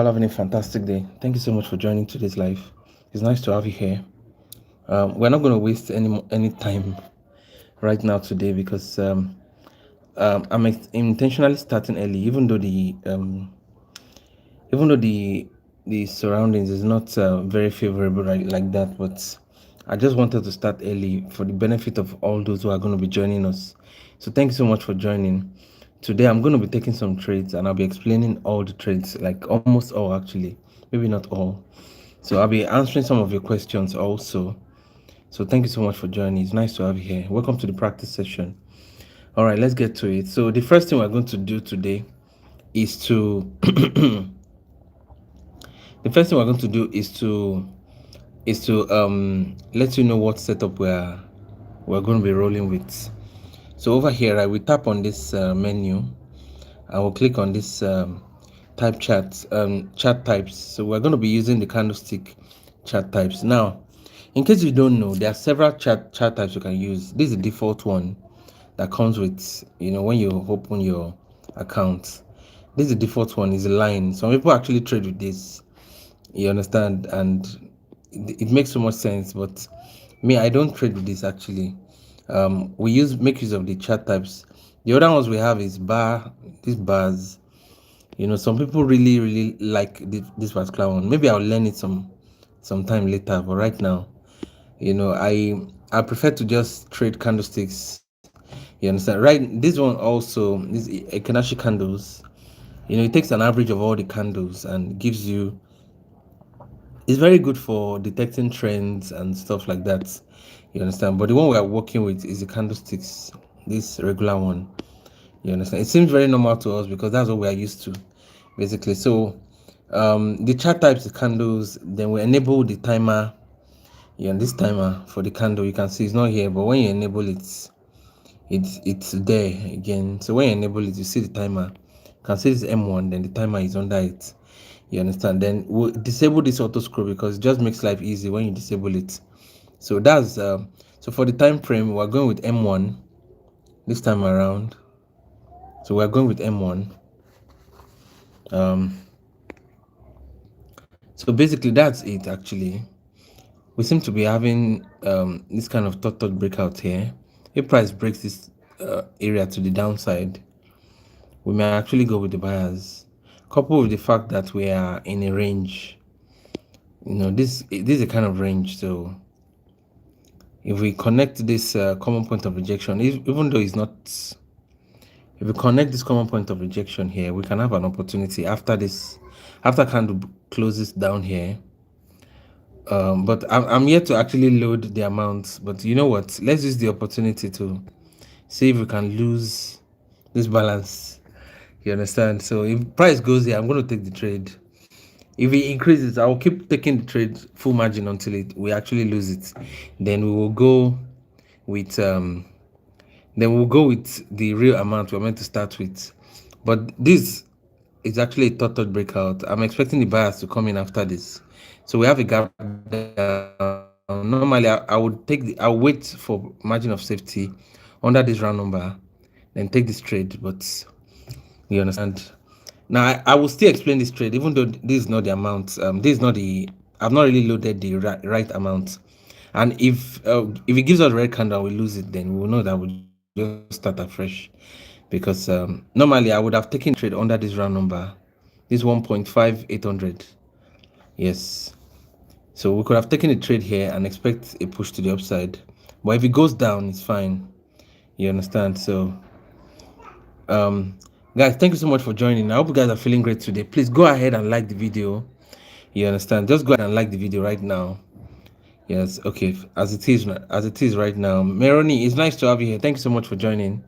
Having a fantastic day. Thank you so much for joining today's live. It's nice to have you here. We're not going to waste any time right now today because I'm intentionally starting early, even though the surroundings is not very favorable like that. But I just wanted to start early for the benefit of all those who are going to be joining us. So thank you so much for joining. Today I'm going to be taking some trades and I'll be explaining all the trades, like almost all actually, maybe not all. So I'll be answering some of your questions also. So thank you so much for joining. It's nice to have you here. Welcome to the practice session. All right, let's get to it. So the first thing we're going to do today is to the first thing we're going to do is to let you know what setup we're going to be rolling with. So over here, right, we tap on this menu. I will click on this type chat types. So we're going to be using the candlestick chat types. Now, in case you don't know, there are several chat types you can use. This is the default one that comes with, when you open your account. This is the default one, is a line. Some people actually trade with this. You understand? And it makes so much sense. But me, I don't trade with this actually. We make use of the chat types. The other ones we have is these bars. Some people really like this particular one. Maybe I'll learn it sometime later, but right now, I prefer to just trade candlesticks. You understand? Right, this one also, this Ekenashi candles, it takes an average of all the candles and gives you, it's very good for detecting trends and stuff like that. You understand? But the one we are working with is the candlesticks, this regular one. You understand? It seems very normal to us because that's what we are used to, basically. So the chart types, the candles, then we enable the timer. This timer for the candle, you can see it's not here, but when you enable it, it's there again. So when you enable it, you see the timer. You can see this M1, then the timer is under it. You understand? Then we'll disable this auto scroll because it just makes life easy when you disable it. So that's so for the time frame, we're going with M1 this time around. So we're going with M1. So basically that's it actually. We seem to be having this kind of thought breakout here. If price breaks this area to the downside, we may actually go with the buyers, coupled with the fact that we are in a range. This is a kind of range. So if we connect this common point of rejection, even though it's not, if we connect this common point of rejection here, we can have an opportunity after candle closes down here. But I'm yet to actually load the amounts. But you know what? Let's use the opportunity to see if we can lose this balance. You understand? So if price goes here, I'm going to take the trade. If it increases, I will keep taking the trade full margin until we actually lose it. Then we will go with the real amount we're meant to start with. But this is actually a thought breakout. I'm expecting the buyers to come in after this. So we have a gap down. Normally I'll wait for margin of safety under this round number, then take this trade. But you understand? Now I will still explain this trade, even though this is not the amount. This is not the. I've not really loaded the right amount. And if it gives us a red candle, we lose it. Then we will know that we just start afresh, because normally I would have taken trade under this round number, this 1.5800. Yes. So we could have taken a trade here and expect a push to the upside. But if it goes down, it's fine. You understand? So guys, thank you so much for joining. I hope you guys are feeling great today. Please go ahead and like the video. You understand? Just go ahead and like the video right now. Yes, okay. As it is right now. Meroni, it's nice to have you here. Thank you so much for joining.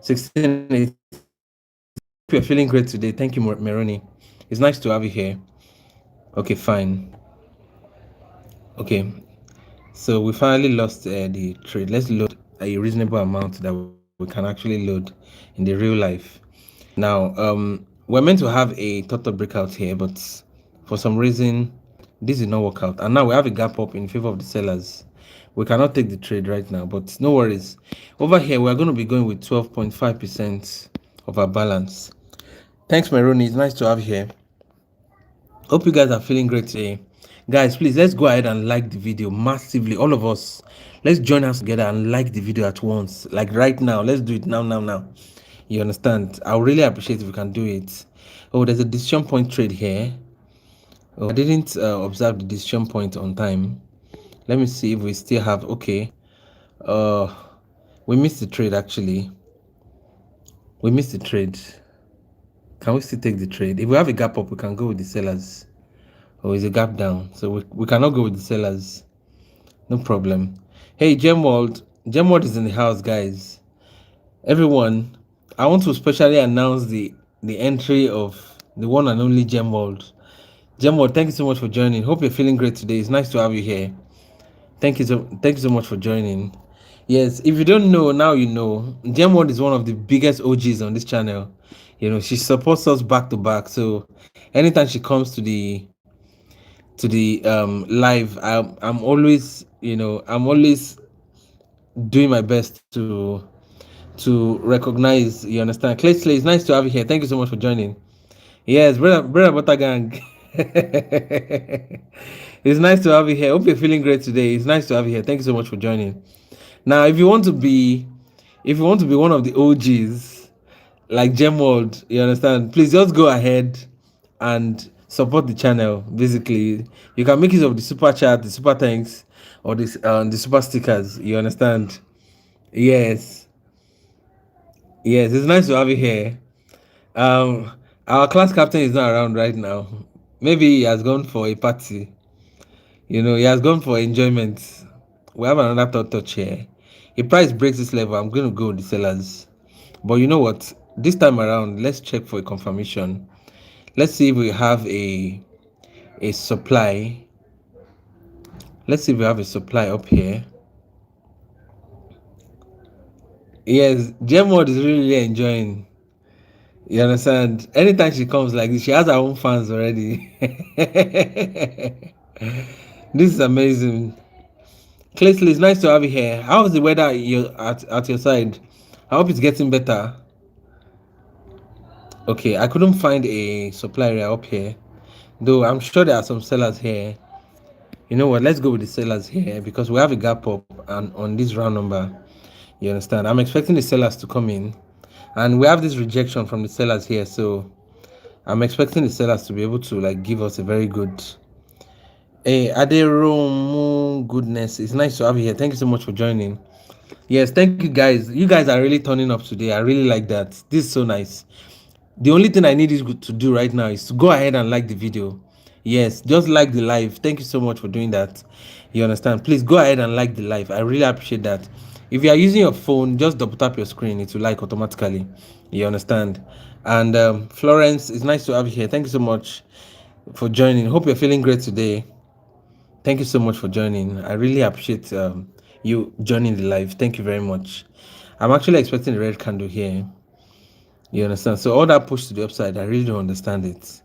1686. I hope you're feeling great today. Thank you, Meroni. It's nice to have you here. Okay, fine. Okay, so we finally lost the trade. Let's load a reasonable amount that we can actually load in the real life. Now, we're meant to have a total breakout here, but for some reason, this did not work out. And now we have a gap up in favor of the sellers. We cannot take the trade right now, but no worries. Over here, we're going to be going with 12.5% of our balance. Thanks, Maroni. It's nice to have you here. Hope you guys are feeling great today. Guys, please let's go ahead and like the video massively. All of us, let's join us together and like the video at once. Like right now. Let's do it now. You understand? I would really appreciate if you can do it. Oh, there's a decision point trade here. Oh, I didn't observe the decision point on time. Let me see if we still have. Okay. Uh, we missed the trade actually. We missed the trade. Can we still take the trade? If we have a gap up, we can go with the sellers. Or is a gap down? So we cannot go with the sellers. No problem. Hey, Gemworld is in the house, guys. Everyone, I want to specially announce the entry of the one and only Gemworld. Gemworld, thank you so much for joining. Hope you're feeling great today. It's nice to have you here. Thank you so much for joining. Yes, if you don't know, now you know. Gemworld is one of the biggest OGs on this channel. You know, she supports us back to back. So anytime she comes to the live, I'm always, I'm always doing my best to recognize. You understand? Clay Slay, it's nice to have you here. Thank you so much for joining. Yes, brother Butter Gang. It's nice to have you here. Hope you're feeling great today. It's nice to have you here. Thank you so much for joining. Now, if you want to be one of the OGs like Gemworld, you understand? Please just go ahead and support the channel. Basically, you can make use of the super chat, the super thanks, or the super stickers. You understand? Yes, yes. It's nice to have you here. Our class captain is not around right now. Maybe he has gone for a party. You know, he has gone for enjoyment. We have another third touch here. If price breaks this level, I'm going to go with the sellers. But you know what? This time around, let's check for a confirmation. Let's see if we have a supply. Let's see if we have a supply up here. Yes, Gemworld is really enjoying. You understand? Anytime she comes like this, she has her own fans already. This is amazing. Claysley, it's nice to have you here. How is the weather at your side? I hope it's getting better. Okay, I couldn't find a supply area up here, though I'm sure there are some sellers here. You know what? Let's go with the sellers here because we have a gap up and on this round number. You understand? I'm expecting the sellers to come in, and we have this rejection from the sellers here, so I'm expecting the sellers to be able to like give us a very good. Hey, Aderomu, goodness, it's nice to have you here. Thank you so much for joining. Yes, thank you guys. You guys are really turning up today. I really like that. This is so nice. The only thing I need you to do right now is to go ahead and like the video. Yes, just like the live. Thank you so much for doing that. You understand? Please go ahead and like the live. I really appreciate that. If you are using your phone, just double tap your screen. It will like automatically. You understand? And Florence, it's nice to have you here. Thank you so much for joining. Hope you're feeling great today. Thank you so much for joining. I really appreciate you joining the live. Thank you very much. I'm actually expecting the red candle here. You understand? So all that push to the upside, I really don't understand it.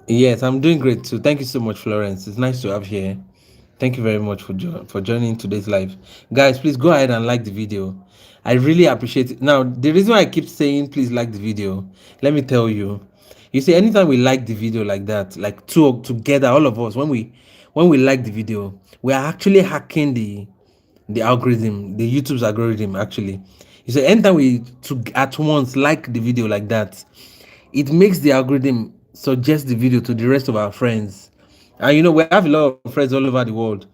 Yes, I'm doing great too. Thank you so much, Florence. It's nice to have you here. Thank you very much for joining today's live. Guys, please go ahead and like the video. I really appreciate it. Now, the reason why I keep saying please like the video, let me tell you. You see, anytime we like the video like that, like two together, all of us, when we like the video, we are actually hacking the algorithm, the YouTube's algorithm actually. You see, anytime we at once like the video like that, it makes the algorithm suggest the video to the rest of our friends. And you know, we have a lot of friends all over the world.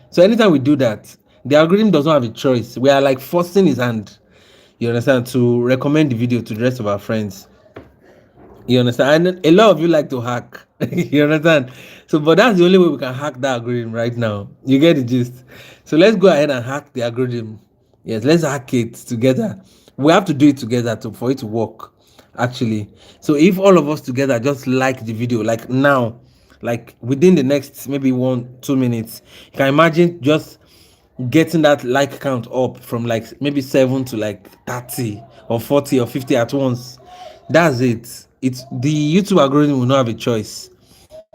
So anytime we do that, the algorithm does not have a choice. We are like forcing his hand, you understand, to recommend the video to the rest of our friends. You understand? And a lot of you like to hack. You understand? So, but that's the only way we can hack the algorithm right now. You get the gist? So let's go ahead and hack the algorithm. Yes, let's hack it together. We have to do it together for it to work, actually. So if all of us together just like the video, like now, like within the next maybe 1-2 minutes, you can imagine just getting that like count up from like maybe 7 to like 30 or 40 or 50 at once. That's it. It's the YouTube algorithm will not have a choice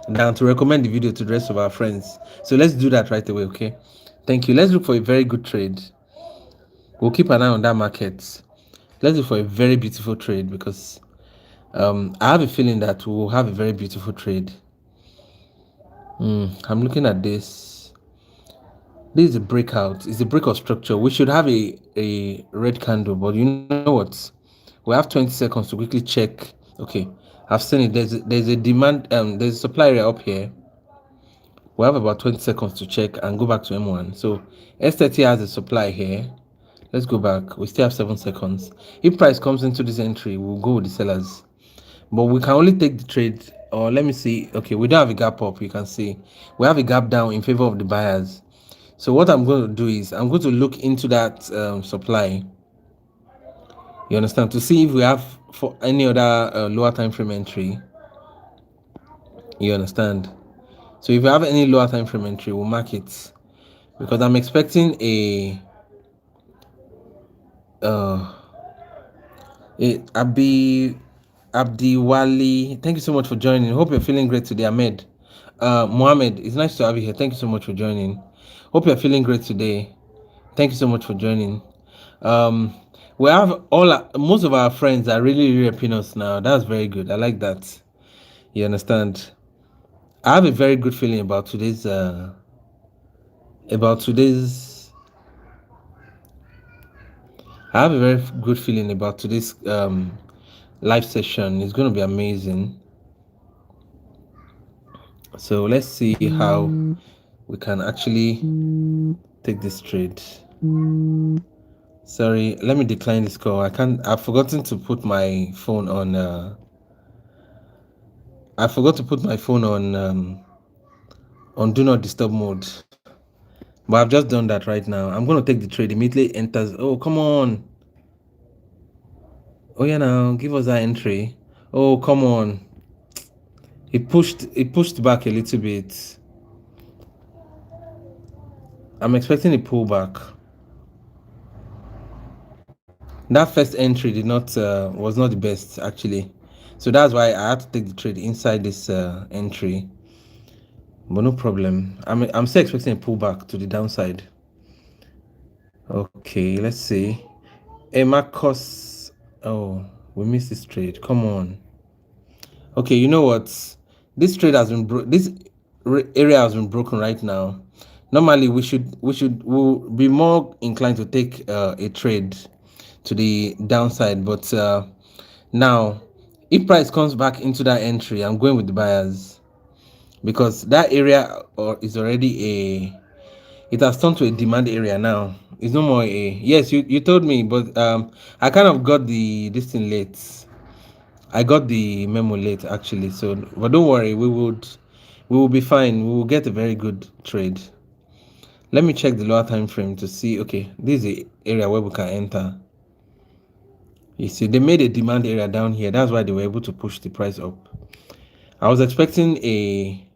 than to recommend the video to the rest of our friends. So let's do that right away. Okay, thank you. Let's look for a very good trade. We'll keep an eye on that market. Let's look for a very beautiful trade because I have a feeling that we'll have a very beautiful trade. I'm looking at this. This is a breakout. It's a break of structure. We should have a red candle, but you know what? We have 20 seconds to quickly check. Okay, I've seen it. There's a demand. There's a supply area up here. We have about 20 seconds to check and go back to M1. So S30 has a supply here. Let's go back. We still have 7 seconds. If price comes into this entry, we'll go with the sellers. But we can only take the trade, or let me see. Okay, we don't have a gap up. You can see we have a gap down in favor of the buyers. So what I'm going to do is I'm going to look into that supply. You understand, to see if we have for any other lower time frame entry. You understand. So if we have any lower time frame entry, we'll mark it, because I'm expecting a Abdi Wali. Thank you so much for joining. Hope you're feeling great today. Ahmed, Mohammed, it's nice to have you here. Thank you so much for joining. Hope you're feeling great today. Thank you so much for joining. We have most of our friends are really helping us now. That's very good. I like that. You understand. I have a very good feeling about today's about today's I have a very good feeling about today's live session. It's going to be amazing. So let's see how we can actually take this trade. Sorry, let me decline this call. I've forgotten to put my phone on I forgot to put my phone on do not disturb mode. But I've just done that right now. I'm going to take the trade. Immediately enters. Oh, come on. Oh yeah, now give us that entry. Oh, come on. It pushed back a little bit. I'm expecting a pullback. That first entry did not was not the best actually, so that's why I had to take the trade inside this entry. But no problem. I'm still expecting a pullback to the downside. Okay, let's see. Marcos. Oh, we missed this trade. Come on. Okay, you know what? This trade has been this area has been broken right now. Normally, we'll be more inclined to take a trade to the downside, but now if price comes back into that entry, I'm going with the buyers, because that area is already it has turned to a demand area now. It's no more a yes. You told me, but I kind of got this thing late. I got the memo late actually, so but don't worry, we will be fine. We will get a very good trade. Let me check the lower time frame to see. Okay, this is the area where we can enter. You see, they made a demand area down here. That's why they were able to push the price up. I was expecting a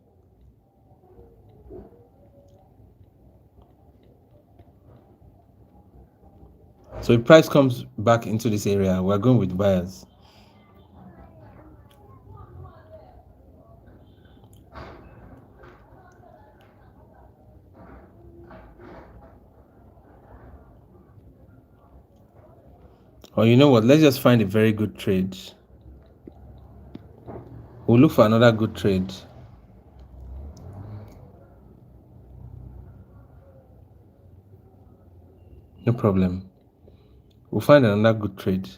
so if price comes back into this area, we're going with buyers. Or you know what? Let's just find a very good trade. We'll look for another good trade. No problem. We'll find another good trade.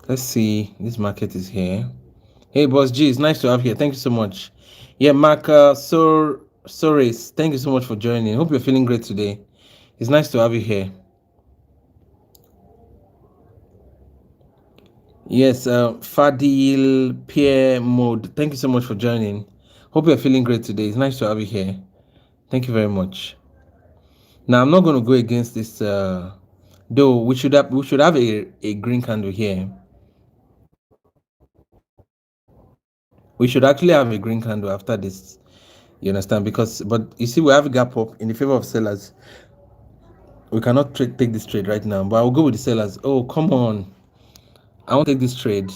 Let's see. This market is here. Hey, Boss G, it's nice to have you here. Thank you so much. Yeah, Mark Soris, thank you so much for joining. Hope you're feeling great today. It's nice to have you here. Yes, Fadil Pierre Mode, thank you so much for joining. Hope you're feeling great today. It's nice to have you here. Thank you very much. Now, I'm not going to go against this, though we should have a green candle here. We should actually have a green candle after this. You understand? But you see, we have a gap up in the favor of sellers. We cannot take this trade right now, but I'll go with the sellers. Oh, come on. I want to take this trade.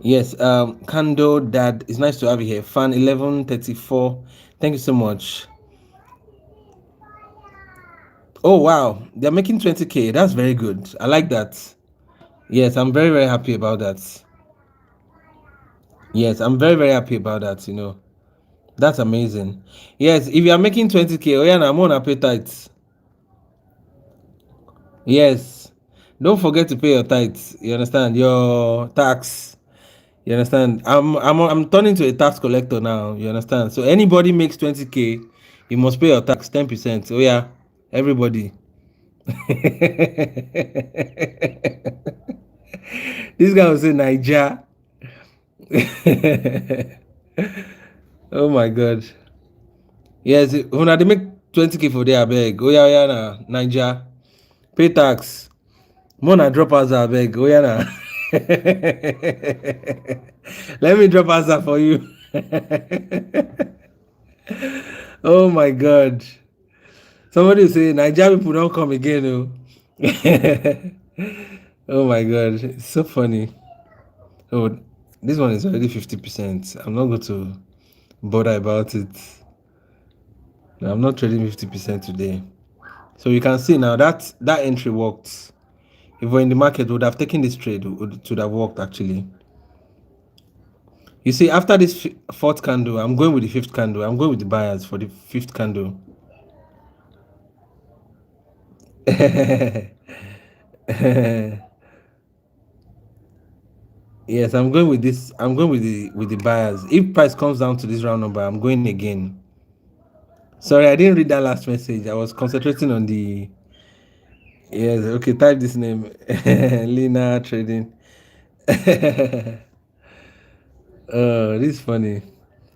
Yes, Kando Dad, it's nice to have you here. Fan 1134, thank you so much. Oh wow, they're making 20k. That's very good. I like that. Yes, I'm very, very happy about that. Yes, I'm very, very happy about that, you know. That's amazing. Yes, if you are making 20K, oh yeah, I'm on appetite. Yes. Don't forget to pay your tithes. You understand? Your tax. You understand? I'm turning to a tax collector now. You understand? So anybody makes 20K, you must pay your tax 10%. Oh yeah, everybody. This guy will say Niger. Oh my god. Yes, when they make 20K for their beg. Oh yeah, yeah, na Niger. Pay tax. More na drop us beg. Oh yeah, na. Let me drop answer for you. Oh my god. Somebody will say Niger people don't come again. Oh. Oh my god. It's so funny. Oh, this one is already 50%. I'm not going to bother about it. No, I'm not trading 50% today. So you can see now that that entry worked. If we're in the market, we would have taken this trade. It would have worked actually. You see, after this fourth candle, I'm going with the fifth candle. I'm going with the buyers for the fifth candle. Yes, I'm going with this. I'm going with the buyers. If price comes down to this round number, I'm going again. Sorry, I didn't read that last message. I was concentrating on the. Yes, okay. Type this name, Lina Trading. Oh, this is funny.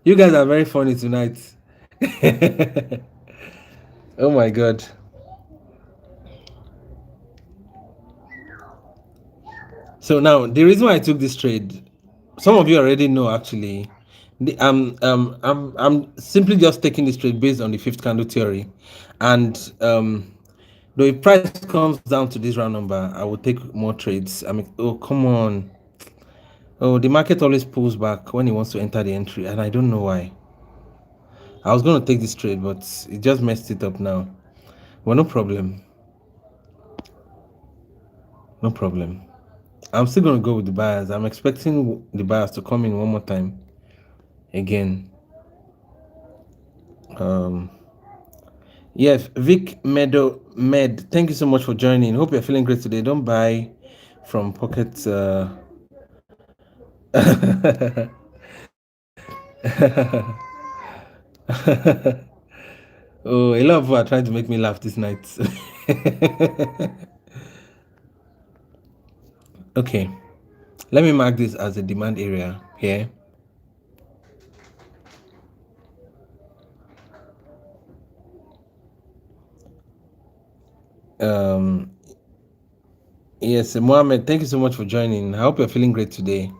You guys are very funny tonight. Oh my god. So now the reason why I took this trade, some of you already know actually. I'm simply just taking this trade based on the fifth candle theory, and though if price comes down to this round number, I will take more trades. I mean, oh come on, oh the market always pulls back when it wants to enter the entry, and I don't know why. I was gonna take this trade, but it just messed it up now. Well, no problem, no problem. I'm still gonna go with the buyers. I'm expecting the buyers to come in one more time again. Um, yes, Vic Meadow Med, thank you so much for joining. Hope you're feeling great today. Don't buy from pockets. Oh, a lot of people are trying to make me laugh this night. Okay, let me mark this as a demand area here. Um, yes, Mohammed, thank you so much for joining. I hope you're feeling great today.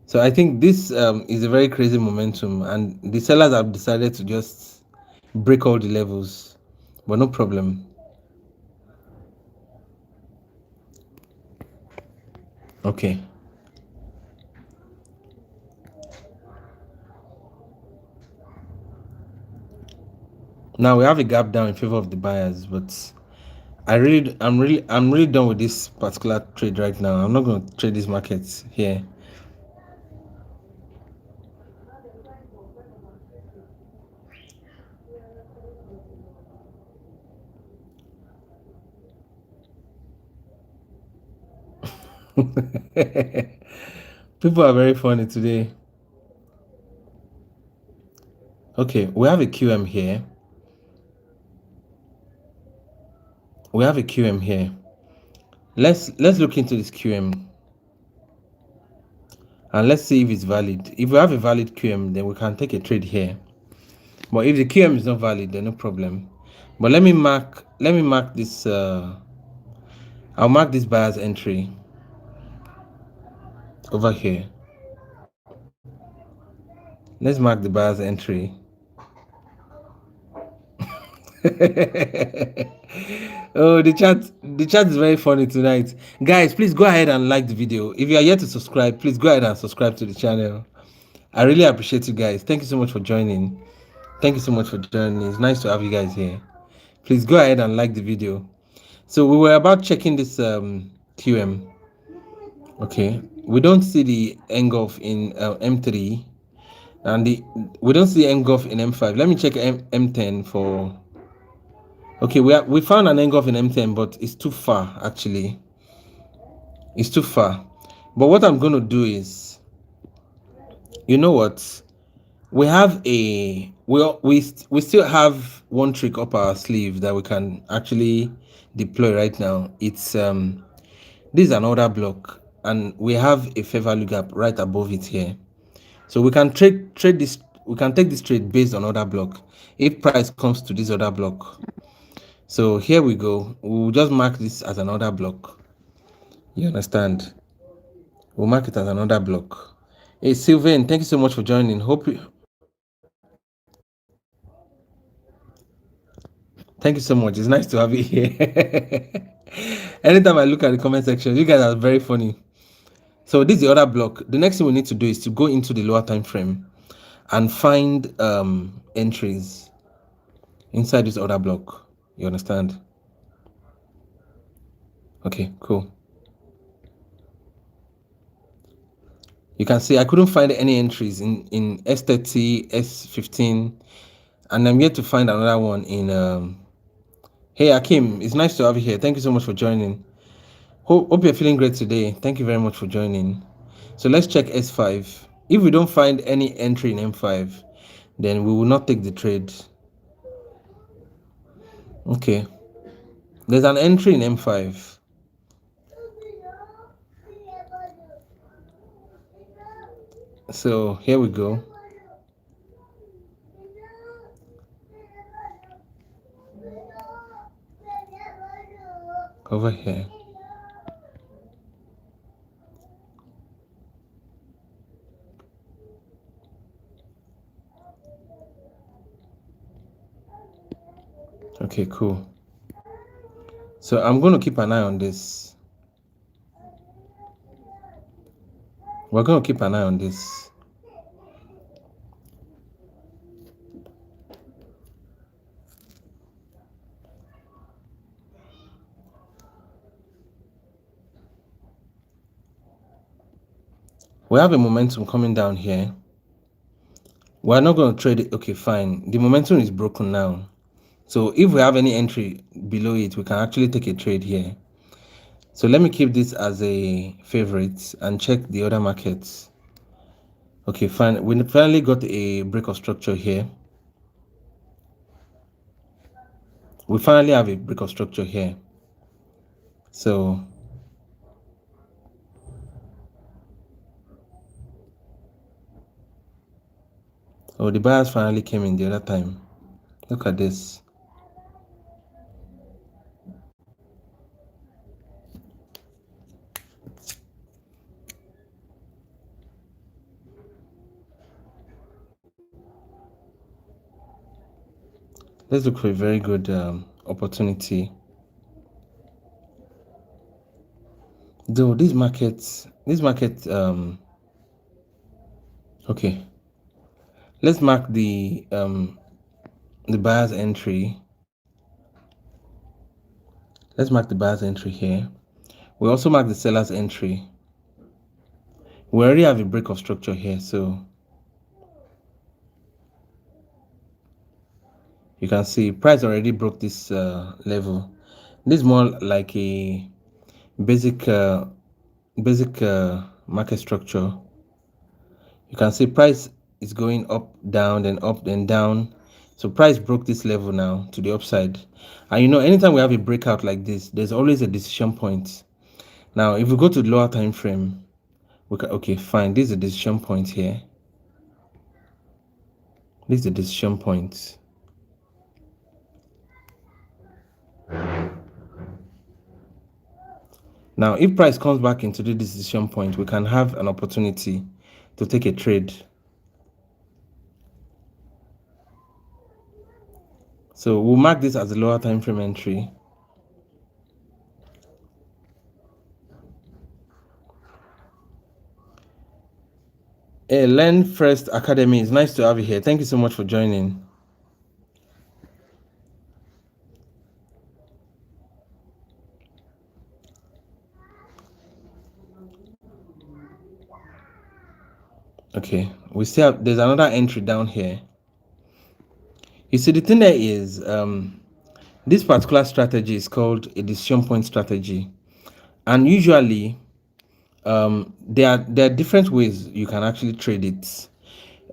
So I think this is a very crazy momentum, and the sellers have decided to just break all the levels, but no problem. Okay. Now we have a gap down in favor of the buyers, but I'm really done with this particular trade right now. I'm not going to trade these markets here. People are very funny today. Okay, we have a QM here. We have a QM here. Let's look into this QM and let's see if it's valid. If we have a valid QM, then we can take a trade here. But if the QM is not valid, then no problem. But let me mark this I'll mark this buyer's entry over here. Let's mark the buyer's entry. Oh, the chat is very funny tonight. Guys, please go ahead and like the video. If you are yet to subscribe, please go ahead and subscribe to the channel. I really appreciate you guys. Thank you so much for joining. Thank you so much for joining. It's nice to have you guys here. Please go ahead and like the video. So we were about checking this QM. Okay, we don't see the engulf in M3, and we don't see engulf in M5. Let me check M10 for. Okay, we found an engulf in M10, but it's too far actually. It's too far. But what I'm going to do is, you know what? We have we still have one trick up our sleeve that we can actually deploy right now. It's this is an order block, and we have a fair value gap right above it here. So we can trade this. We can take this trade based on order block if price comes to this order block. So here we go. We'll just mark this as an order block. You understand? We'll mark it as an order block. Hey Sylvain, thank you so much for joining. Thank you so much. It's nice to have you here. Anytime I look at the comment section, you guys are very funny. So this is the other block. The next thing we need to do is to go into the lower time frame and find entries inside this other block. You understand? Okay, cool. You can see I couldn't find any entries in S30, S15, and I'm yet to find another one in Hey Akim, it's nice to have you here. Thank you so much for joining. Hope you're feeling great today. Thank you very much for joining. So let's check S5. If we don't find any entry in M5, then we will not take the trade. Okay. There's an entry in M5. So here we go. Over here. Okay, cool. So I'm going to keep an eye on this. We're going to keep an eye on this. We have a momentum coming down here. We're not going to trade it. Okay, fine. The momentum is broken now. So if we have any entry below it, we can actually take a trade here. So let me keep this as a favorite and check the other markets. Okay, fine. We finally got a break of structure here. We finally have a break of structure here. So the buyers finally came in the other time. Look at this. Let's look for a very good opportunity. Though this market, okay. Let's mark the buyer's entry. Let's mark the buyer's entry here. We also mark the seller's entry. We already have a break of structure here, so you can see price already broke this level. This is more like a basic market structure. You can see price is going up, down, then up, then down. So price broke this level now to the upside. And you know, anytime we have a breakout like this, there's always a decision point. Now, if we go to the lower time frame, we can, okay, fine. This is a decision point here. This is the decision point. Now, if price comes back into the decision point, we can have an opportunity to take a trade. So we'll mark this as a lower time frame entry. Hey, Learn First Academy, it's nice to have you here. Thank you so much for joining. Okay, we still have, there's another entry down here. You see, the thing there is, this particular strategy is called a decision point strategy, and usually, there are different ways you can actually trade it,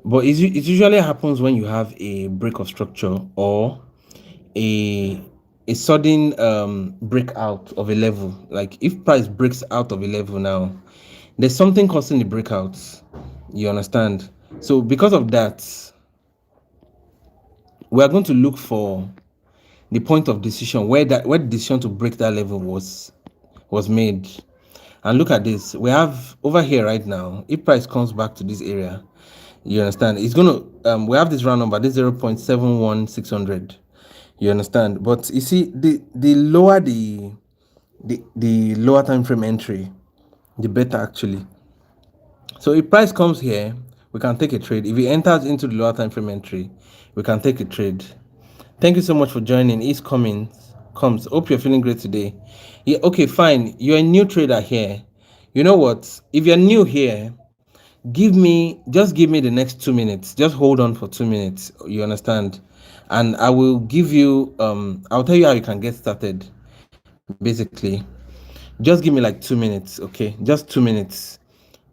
but it usually happens when you have a break of structure or a a sudden breakout of a level. Like if price breaks out of a level now, there's something causing the breakouts. You understand? So because of that, we are going to look for the point of decision where the decision to break that level was made. And look at this. We have over here right now, if price comes back to this area, you understand, it's gonna we have this round number, this 0.71600. You understand? But you see, the lower the lower time frame entry, the better actually. So if price comes here, we can take a trade. If it enters into the lower time frame entry, we can take a trade. Thank you so much for joining. East comes. Hope you're feeling great today. Yeah, okay, fine. You're a new trader here. You know what? If you're new here, just give me the next 2 minutes. Just hold on for 2 minutes. You understand? And I will give you I'll tell you how you can get started. Basically, just give me like 2 minutes, okay? Just 2 minutes.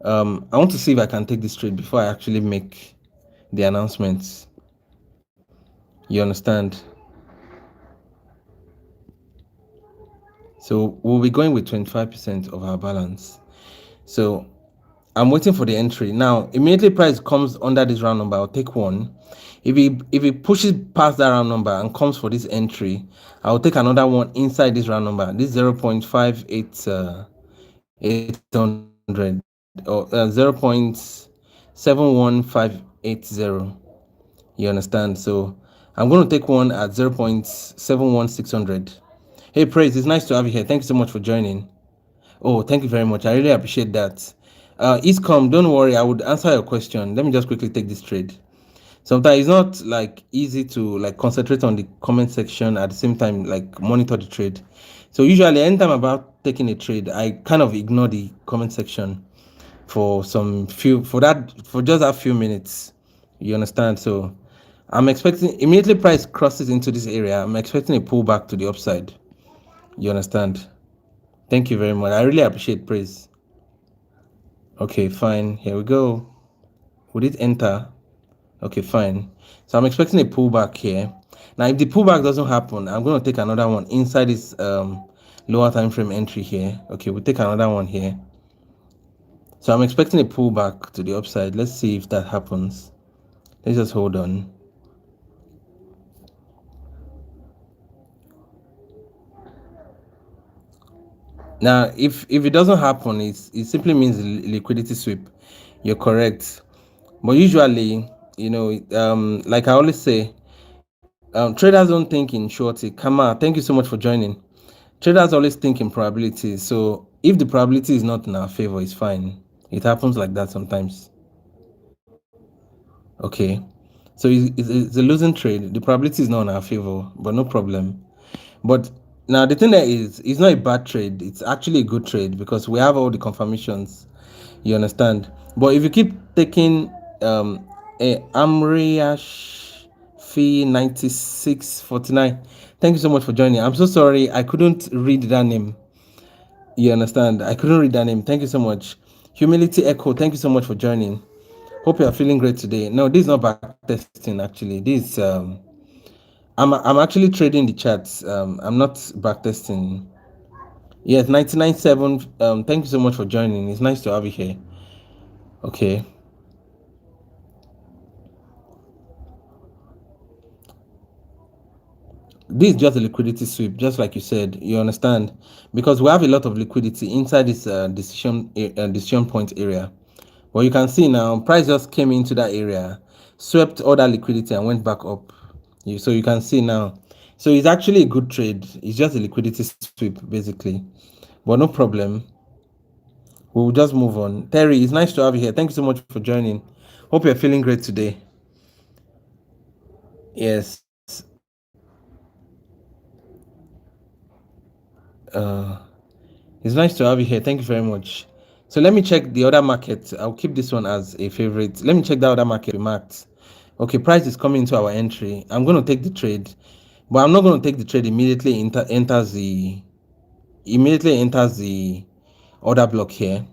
I want to see if I can take this trade before I actually make the announcements. You understand? So we'll be going with 25% of our balance. So I'm waiting for the entry. Now, immediately price comes under this round number, I'll take one. If it pushes past that round number and comes for this entry, I'll take another one inside this round number. This 0.58800 or 0.71580. You understand? So I'm going to take one at 0.71600. Hey, Praise, it's nice to have you here. Thank you so much for joining. Oh, thank you very much. I really appreciate that. Iscom, don't worry. I would answer your question. Let me just quickly take this trade. Sometimes it's not like easy to like concentrate on the comment section at the same time like monitor the trade. So usually anytime I'm about taking a trade, I kind of ignore the comment section for just a few minutes. You understand? So I'm expecting immediately price crosses into this area. I'm expecting a pullback to the upside. You understand? Thank you very much. I really appreciate praise. Okay, fine. Here we go. Would it enter? Okay, fine. So I'm expecting a pullback here. Now, if the pullback doesn't happen, I'm going to take another one inside this lower time frame entry here. Okay, we'll take another one here. So I'm expecting a pullback to the upside. Let's see if that happens. Let's just hold on. Now, if it doesn't happen, it simply means liquidity sweep. You're correct. But usually, like I always say, traders don't think in shorty. Kama, thank you so much for joining. Traders always think in probabilities. So if the probability is not in our favor, it's fine. It happens like that sometimes. Okay. So it's a losing trade. The probability is not in our favor, but no problem. But now the thing there is, it's not a bad trade. It's actually a good trade because we have all the confirmations. You understand? But if you keep taking a Amriash fee 9649, thank you so much for joining. I'm so sorry I couldn't read that name. You understand? I couldn't read that name. Thank you so much. Humility Echo, thank you so much for joining. Hope you are feeling great today. No, this is not back testing actually. This I'm actually trading the charts. I'm not back testing. Yes, 99.7. Thank you so much for joining. It's nice to have you here. Okay. This is just a liquidity sweep, just like you said. You understand? Because we have a lot of liquidity inside this decision point area. Well, you can see now, price just came into that area, swept all that liquidity and went back up. So you can see now. So it's actually a good trade. It's just a liquidity sweep, basically. But no problem. We'll just move on. Terry, it's nice to have you here. Thank you so much for joining. Hope you're feeling great today. Yes. It's nice to have you here. Thank you very much. So let me check the other market. I'll keep this one as a favorite. Let me check the other market we marked. Okay, price is coming into our entry. I'm going to take the trade, but I'm not going to take the trade immediately. Enters the order block here.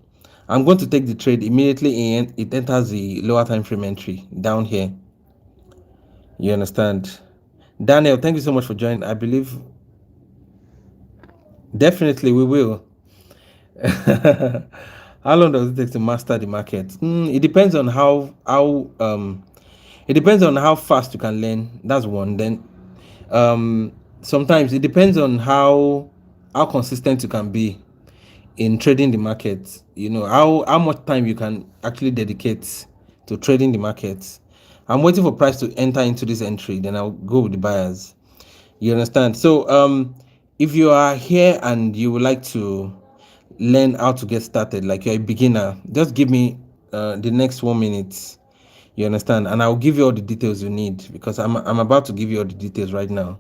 I'm going to take the trade immediately it enters the lower time frame entry down here. You understand? Daniel, thank you so much for joining. I believe definitely we will. How long does it take to master the market? It depends on how it depends on how fast you can learn. That's one. Then sometimes it depends on how consistent you can be in trading the market. You know how much time you can actually dedicate to trading the market. I'm waiting for price to enter into this entry, then I'll go with the buyers. You understand? So if you are here and you would like to learn how to get started, like you're a beginner, just give me the next 1 minute. You understand? And I'll give you all the details you need, because I'm about to give you all the details right now.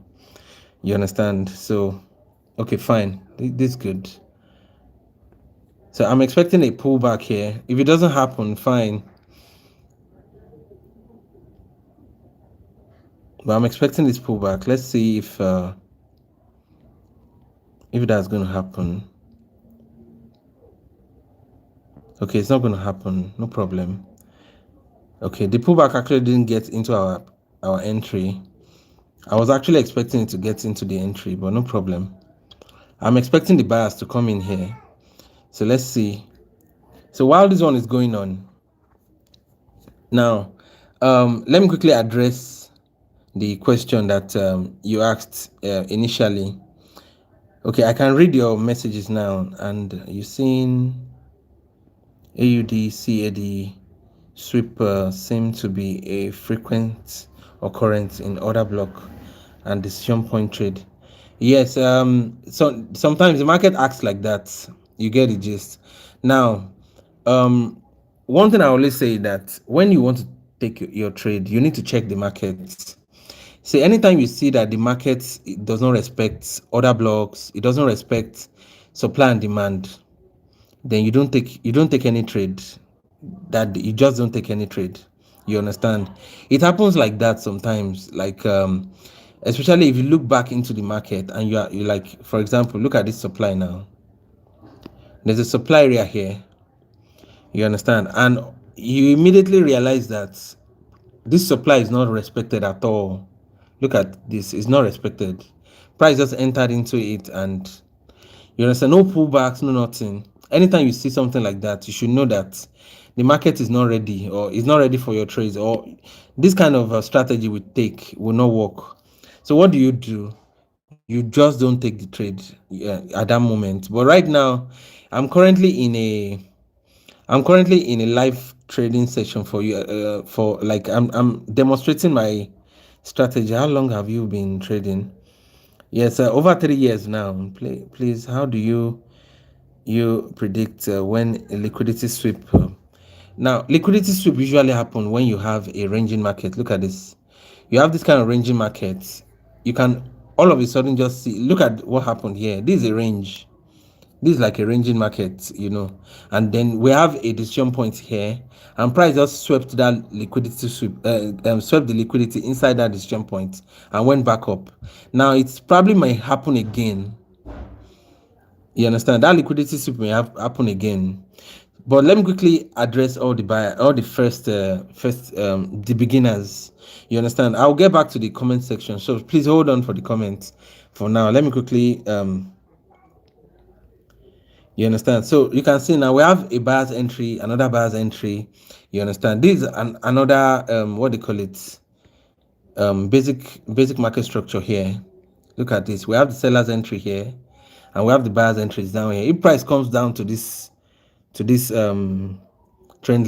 You understand? So okay, fine, this is good. So I'm expecting a pullback here. If it doesn't happen, fine, but I'm expecting this pullback. Let's see if that's going to happen. Okay, it's not going to happen. No problem. Okay, the pullback actually didn't get into our entry. I was actually expecting it to get into the entry, but no problem. I'm expecting the buyers to come in here. So let's see. So while this one is going on, now let me quickly address the question that you asked initially. Okay, I can read your messages now, and you're seeing AUD, CAD, sweep seem to be a frequent occurrence in order block and decision point trade. Yes, so sometimes the market acts like that. You get the gist. Now, one thing I always say that when you want to take your trade, you need to check the market. See, anytime you see that the market does not respect order blocks, it doesn't respect supply and demand, then you don't take any trade. That you just don't take any trade. You understand? It happens like that sometimes. Like especially if you look back into the market and you like, for example, look at this supply now. There's a supply area here. You understand? And you immediately realize that this supply is not respected at all. Look at this, it's not respected. Price just entered into it, and you understand, no pullbacks, no nothing. Anytime you see something like that, you should know that the market is not ready, or is not ready for your trades, or this kind of strategy we take will not work. So what do? You just don't take the trade at that moment. But right now, I'm currently in a live trading session for you. For like I'm demonstrating my strategy. How long have you been trading? Yes, over 3 years now. Please, how do you predict when a liquidity sweep? Now, liquidity sweep usually happen when you have a ranging market. Look at this. You have this kind of ranging market. You can all of a sudden just see. Look at what happened here. This is a range. This is like a ranging market, and then we have a decision point here, and price just swept that liquidity sweep, swept the liquidity inside that decision point and went back up. Now it's probably might happen again. You understand? That liquidity sweep may happen again. But let me quickly address all the first the beginners. You understand? I'll get back to the comment section, so please hold on for the comments for now. Let me quickly you understand? So you can see now we have a buyer's entry, another buyer's entry. You understand? This is another what they call it, basic market structure here. Look at this. We have the seller's entry here, and we have the buyer's entries down here. If price comes down to this trend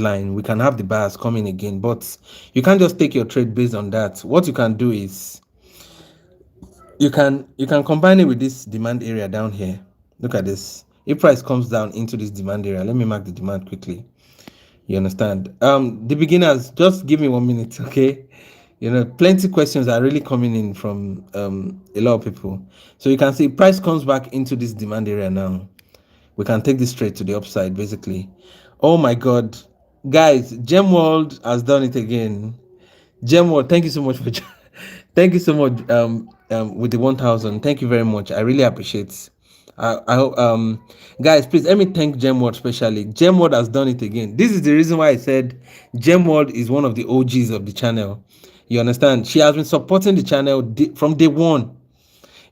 line, we can have the buyers coming again. But you can't just take your trade based on that. What you can do is you can combine it with this demand area down here. Look at this. If price comes down into this demand area, let me mark the demand quickly. You understand? The beginners, just give me 1 minute, okay? Plenty questions are really coming in from a lot of people. So you can see price comes back into this demand area now. we can take this trade to the upside basically. Oh my god, guys, Gem World has done it again. Gem World, thank you so much for thank you so much with the 1000. Thank you very much, I really appreciate. I hope guys, please let me thank Gemworld especially. Gemworld has done it again. This is the reason why I said Gemworld is one of the OGs of the channel. You understand? She has been supporting the channel from day one.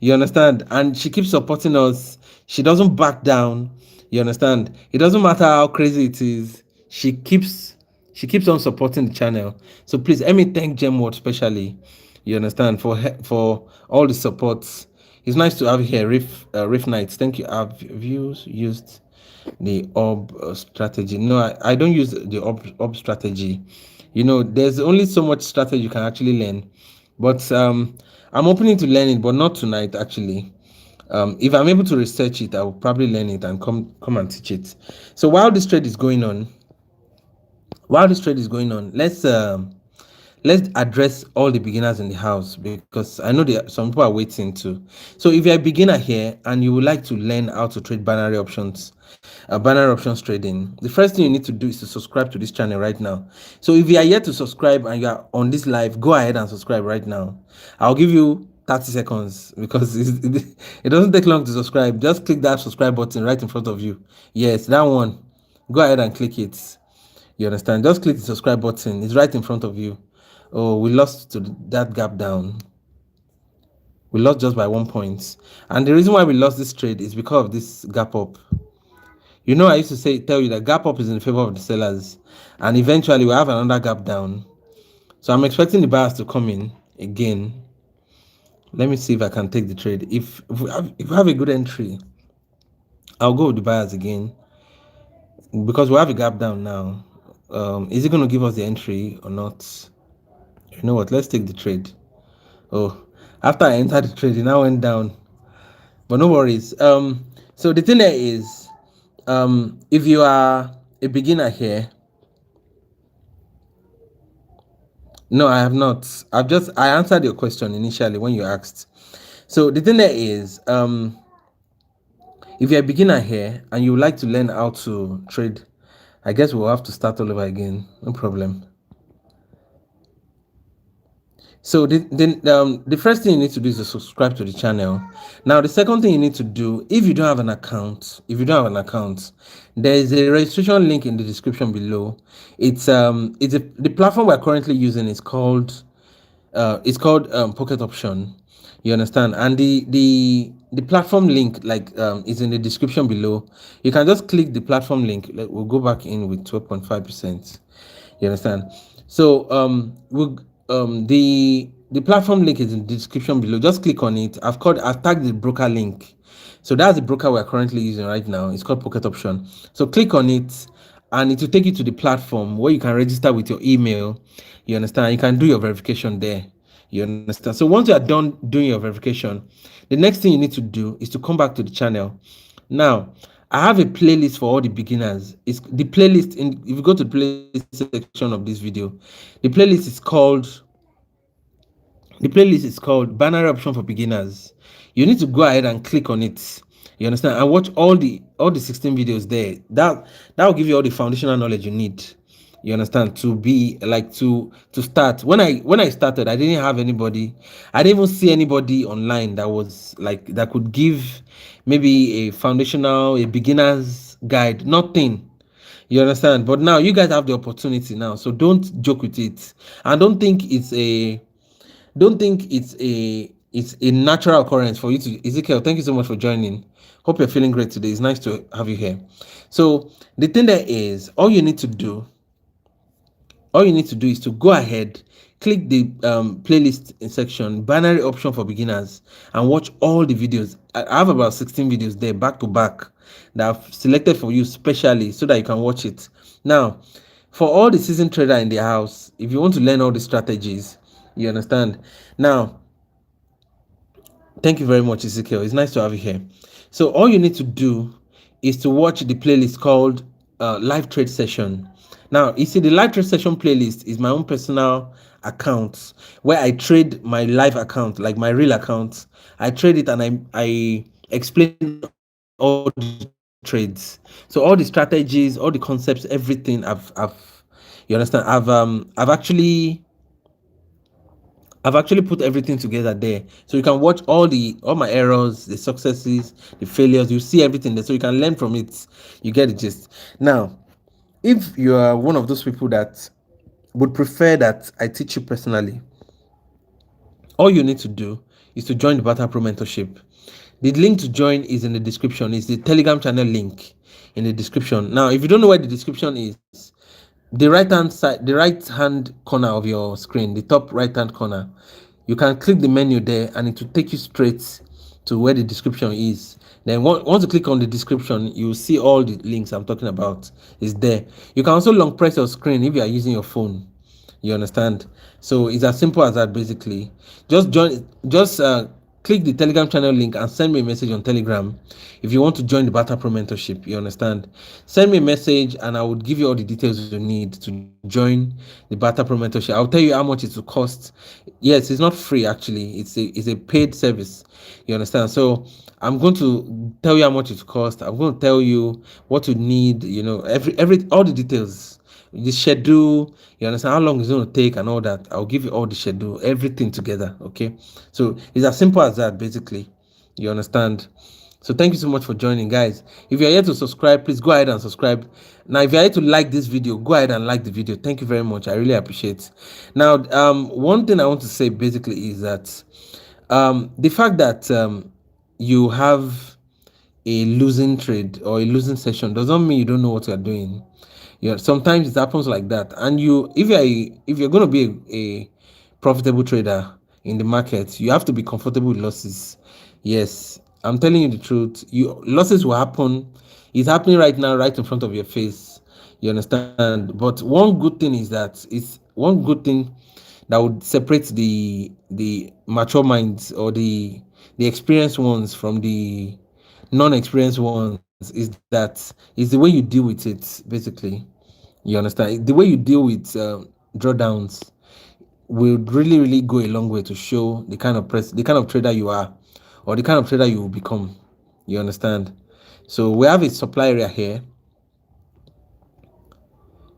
You understand? And she keeps supporting us. She doesn't back down. You understand? It doesn't matter how crazy it is. She keeps on supporting the channel. So please let me thank Gemworld especially. You understand, for all the supports. It's nice to have you here, Riff Knights. Thank you. Have you used the orb strategy? No, I don't use the orb strategy. You know, there's only so much strategy you can actually learn. But I'm opening to learn it, but not tonight actually. If I'm able to research it, I will probably learn it and come and teach it. So while this trade is going on, let's address all the beginners in the house, because I know some people are waiting too. So if you're a beginner here and you would like to learn how to trade binary options, binary options trading, the first thing you need to do is to subscribe to this channel right now. So if you are yet to subscribe and you are on this live, go ahead and subscribe right now. I'll give you 30 seconds because it doesn't take long to subscribe. Just click that subscribe button right in front of you. Yes, that one. Go ahead and click it. You understand? Just click the subscribe button. It's right in front of you. Oh, we lost to that gap down. We lost just by 1 point. And the reason why we lost this trade is because of this gap up. You know, I used to tell you that gap up is in favor of the sellers. And eventually we'll have another gap down. So I'm expecting the buyers to come in again. Let me see if I can take the trade. If we have a good entry, I'll go with the buyers again. Because we have a gap down now. Is it going to give us the entry or not? You know what? Let's take the trade. Oh, after I entered the trade, it now went down. But no worries. So the thing there is, if you are a beginner here, no, I have not. I answered your question initially when you asked. So the thing there is, if you're a beginner here and you would like to learn how to trade, I guess we'll have to start all over again. No problem. So the first thing you need to do is to subscribe to the channel. Now the second thing you need to do, if you don't have an account, there is a registration link in the description below. The platform we're currently using is called Pocket Option. You understand? And the platform link is in the description below. You can just click the platform link. We'll go back in with 12.5%. You understand? So the platform link is in the description below. Just click on it. I've tagged the broker link. So that's the broker we're currently using right now. It's called Pocket Option. So click on it and it will take you to the platform where you can register with your email. You understand? You can do your verification there. You understand? So once you are done doing your verification, the next thing you need to do is to come back to the channel. Now, I have a playlist for all the beginners. It's the playlist if you go to the playlist section of this video, the playlist is called Binary Option for Beginners. You need to go ahead and click on it. You understand? And watch all the 16 videos there. That will give you all the foundational knowledge you need. You understand? To be to start. When I started, I didn't have anybody. I didn't even see anybody online that was that could give maybe a beginner's guide. Nothing. You understand? But now you guys have the opportunity now. So don't joke with it. And don't think it's a natural occurrence for you to. Ezekiel, thank you so much for joining. Hope you're feeling great today. It's nice to have you here. So the thing there is, all you need to do is to go ahead, click the playlist section, binary option for beginners, and watch all the videos. I have about 16 videos there back to back that I've selected for you specially so that you can watch it. Now, for all the seasoned trader in the house, if you want to learn all the strategies, you understand. Now, thank you very much, Ezekiel. It's nice to have you here. So all you need to do is to watch the playlist called Live Trade Session. Now, you see, the Live Trade Session playlist is my own personal account where I trade my live account, like my real account. I trade it and I explain all the trades. So all the strategies, all the concepts, everything I've you understand, I've actually put everything together there, so you can watch all my errors, the successes, the failures. You see everything there, so you can learn from it. You get the gist. Now, if you are one of those people that would prefer that I teach you personally, all you need to do is to join the Barter-Pro mentorship. The link to join is in the description. It's the Telegram channel link in the description. Now, if you don't know where the description is, the right hand side, the right hand corner of your screen, the top right hand corner, you can click the menu there and it will take you straight to where the description is. Then once you click on the description, you will see all the links I'm talking about is there. You can also long press your screen if you are using your phone. You understand? So it's as simple as that. Basically, just click the Telegram channel link and send me a message on Telegram if you want to join the Barter-Pro mentorship. You understand? Send me a message and I would give you all the details you need to join the Barter-Pro mentorship. I'll tell you how much it will cost. Yes, it's not free actually. It's a paid service. You understand? So I'm going to tell you how much it costs. I'm going to tell you what you need. You know, every all the details, the schedule. You understand how long it's going to take and all that. I'll give you all the schedule, everything together. Okay, so it's as simple as that. Basically, you understand. So thank you so much for joining, guys. If you're here to subscribe, please go ahead and subscribe. Now, if you're here to like this video, go ahead and like the video. Thank you very much. I really appreciate it. Now, one thing I want to say basically is that the fact that you have a losing trade or a losing session doesn't mean you don't know what you're doing. Sometimes it happens like that. And if you're going to be a profitable trader in the market, you have to be comfortable with losses. Yes, I'm telling you the truth. Losses will happen. It's happening right now, right in front of your face. You understand? But one good thing is that that would separate the mature minds or the experienced ones from the non-experienced ones is the way you deal with it. Basically, you understand, the way you deal with drawdowns will really go a long way to show the kind of trader you are or the kind of trader you will become. You understand? So we have a supply area here.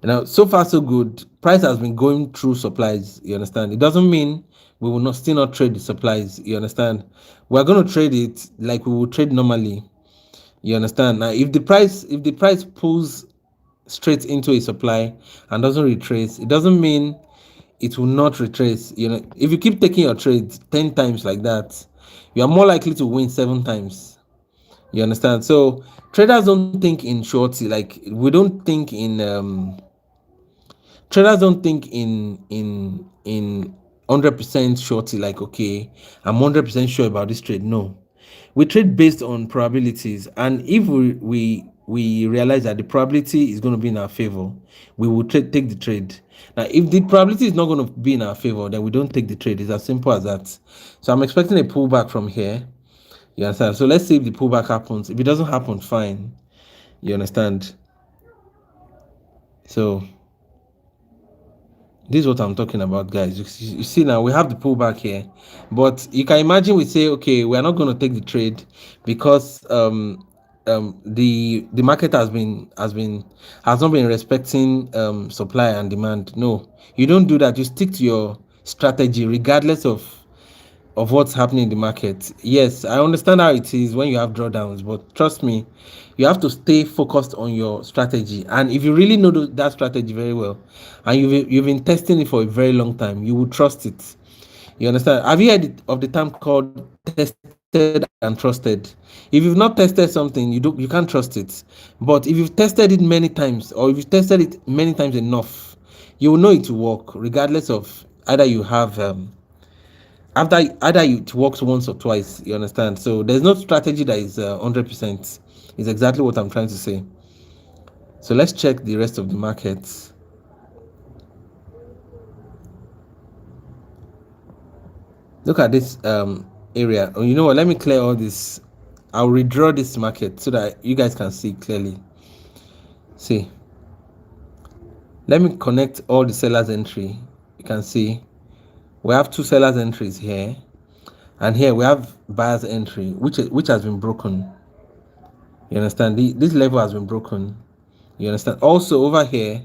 Now, so far so good. Price has been going through supplies. You understand? It doesn't mean we will not still not trade the supplies. You understand? We're going to trade it like we would trade normally. You understand? Now, if the price pulls straight into a supply and doesn't retrace, it doesn't mean it will not retrace. If you keep taking your trades 10 times like that, you are more likely to win 7 times. You understand? So traders don't think in shorty. Like, we don't think in traders don't think in 100% shorty. Like, okay, I'm 100% sure about this trade. No, we trade based on probabilities, and if we realize that the probability is going to be in our favor, we will take the trade. Now, if the probability is not going to be in our favor, then we don't take the trade. It's as simple as that. So I'm expecting a pullback from here. You understand? So let's see if the pullback happens. If it doesn't happen, fine. You understand? So this is what I'm talking about, guys. You see, now we have the pullback here, but you can imagine we say, okay, we are not going to take the trade because the market has not been respecting supply and demand. No, you don't do that. You stick to your strategy regardless of what's happening in the market. Yes, I understand how it is when you have drawdowns, but trust me, you have to stay focused on your strategy. And if you really know that strategy very well, and you've been testing it for a very long time, you will trust it. You understand? Have you heard of the term called tested and trusted? If you've not tested something, you can't trust it. But if you've tested it many times, or if you've tested it many times enough, you will know it will work, regardless of either you have after either it works once or twice. You understand? So there's no strategy that is 100%. Is exactly what I'm trying to say. So let's check the rest of the markets. Look at this area. Oh, you know what? Let me clear all this. I'll redraw this market so that you guys can see clearly. See, let me connect all the sellers entry. You can see we have 2 sellers entries here, and here we have buyers entry, which has been broken. You understand? This level has been broken. You understand? Also over here,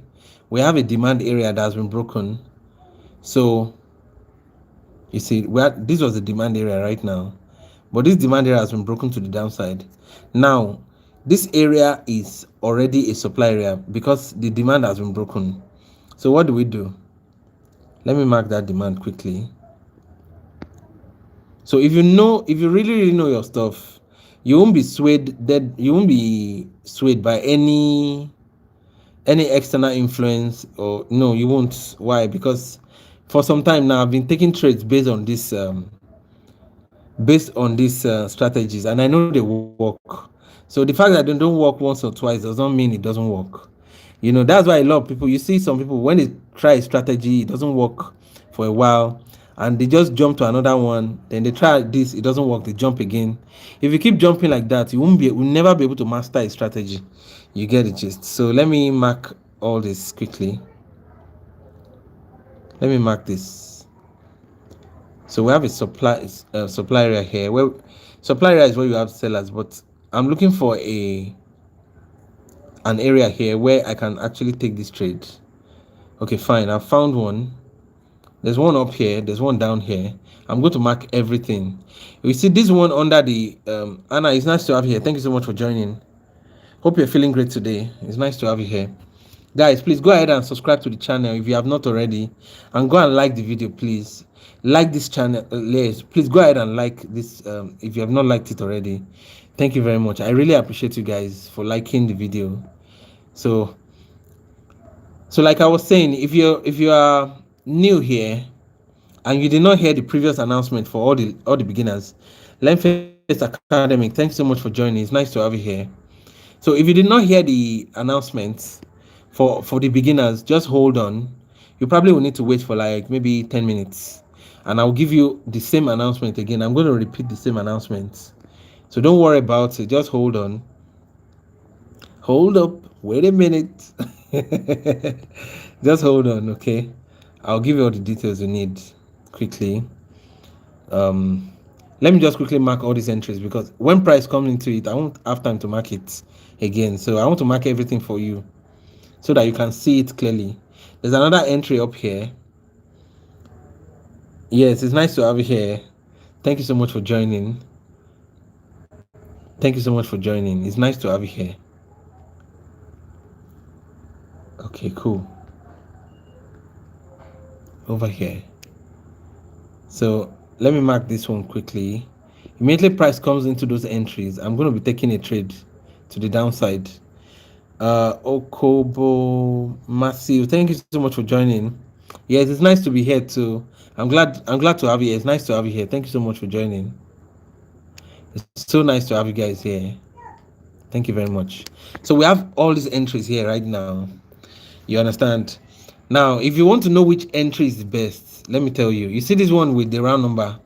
we have a demand area that has been broken. So you see, this was the demand area right now, but this demand area has been broken to the downside. Now, this area is already a supply area because the demand has been broken. So what do we do? Let me mark that demand quickly. So if you really know your stuff, you won't be swayed that you won't be swayed by any external influence, or no, you won't. Why? Because for some time now I've been taking trades based on these strategies, and I know they work. So the fact that they don't work once or twice does not mean it doesn't work. That's why a lot of people, you see some people, when they try a strategy, it doesn't work for a while, and they just jump to another one. Then they try this, it doesn't work, they jump again. If you keep jumping like that, will never be able to master a strategy. You get the gist. So let me mark all this quickly. Let me mark this. So we have a supply area here. Where supply area is where you have sellers, but I'm looking for an area here where I can actually take this trade. Okay, fine. I found one. There's one up here. There's one down here. I'm going to mark everything. You see this one under the Anna. It's nice to have you here. Thank you so much for joining. Hope you're feeling great today. It's nice to have you here. Guys, please go ahead and subscribe to the channel if you have not already, and go and like the video. Please like this channel. Please go ahead and like this if you have not liked it already. Thank you very much. I really appreciate you guys for liking the video. So like I was saying, if you are new here and you did not hear the previous announcement for all the beginners, Learnfest Academic, thanks so much for joining. It's nice to have you here. So if you did not hear the announcements for the beginners, just hold on. You probably will need to wait for like maybe 10 minutes, and I'll give you the same announcement again. I'm going to repeat the same announcements, so don't worry about it. Just hold on. Hold up, wait a minute. Just hold on, okay? I'll give you all the details you need quickly. Let me just quickly mark all these entries, because when price comes into it, I won't have time to mark it again. So I want to mark everything for you so that you can see it clearly. There's another entry up here. Yes, it's nice to have you here. Thank you so much for joining. Thank you so much for joining. It's nice to have you here. Okay, cool. Over here. So let me mark this one quickly. Immediately price comes into those entries, I'm going to be taking a trade to the downside. Okobo Massive, thank you so much for joining. Yes, it's nice to be here too. I'm glad to have you here. It's nice to have you here. Thank you so much for joining. It's so nice to have you guys here. Thank you very much. So we have all these entries here right now. You understand? Now, if you want to know which entry is the best, let me tell you. You see this one with the round number.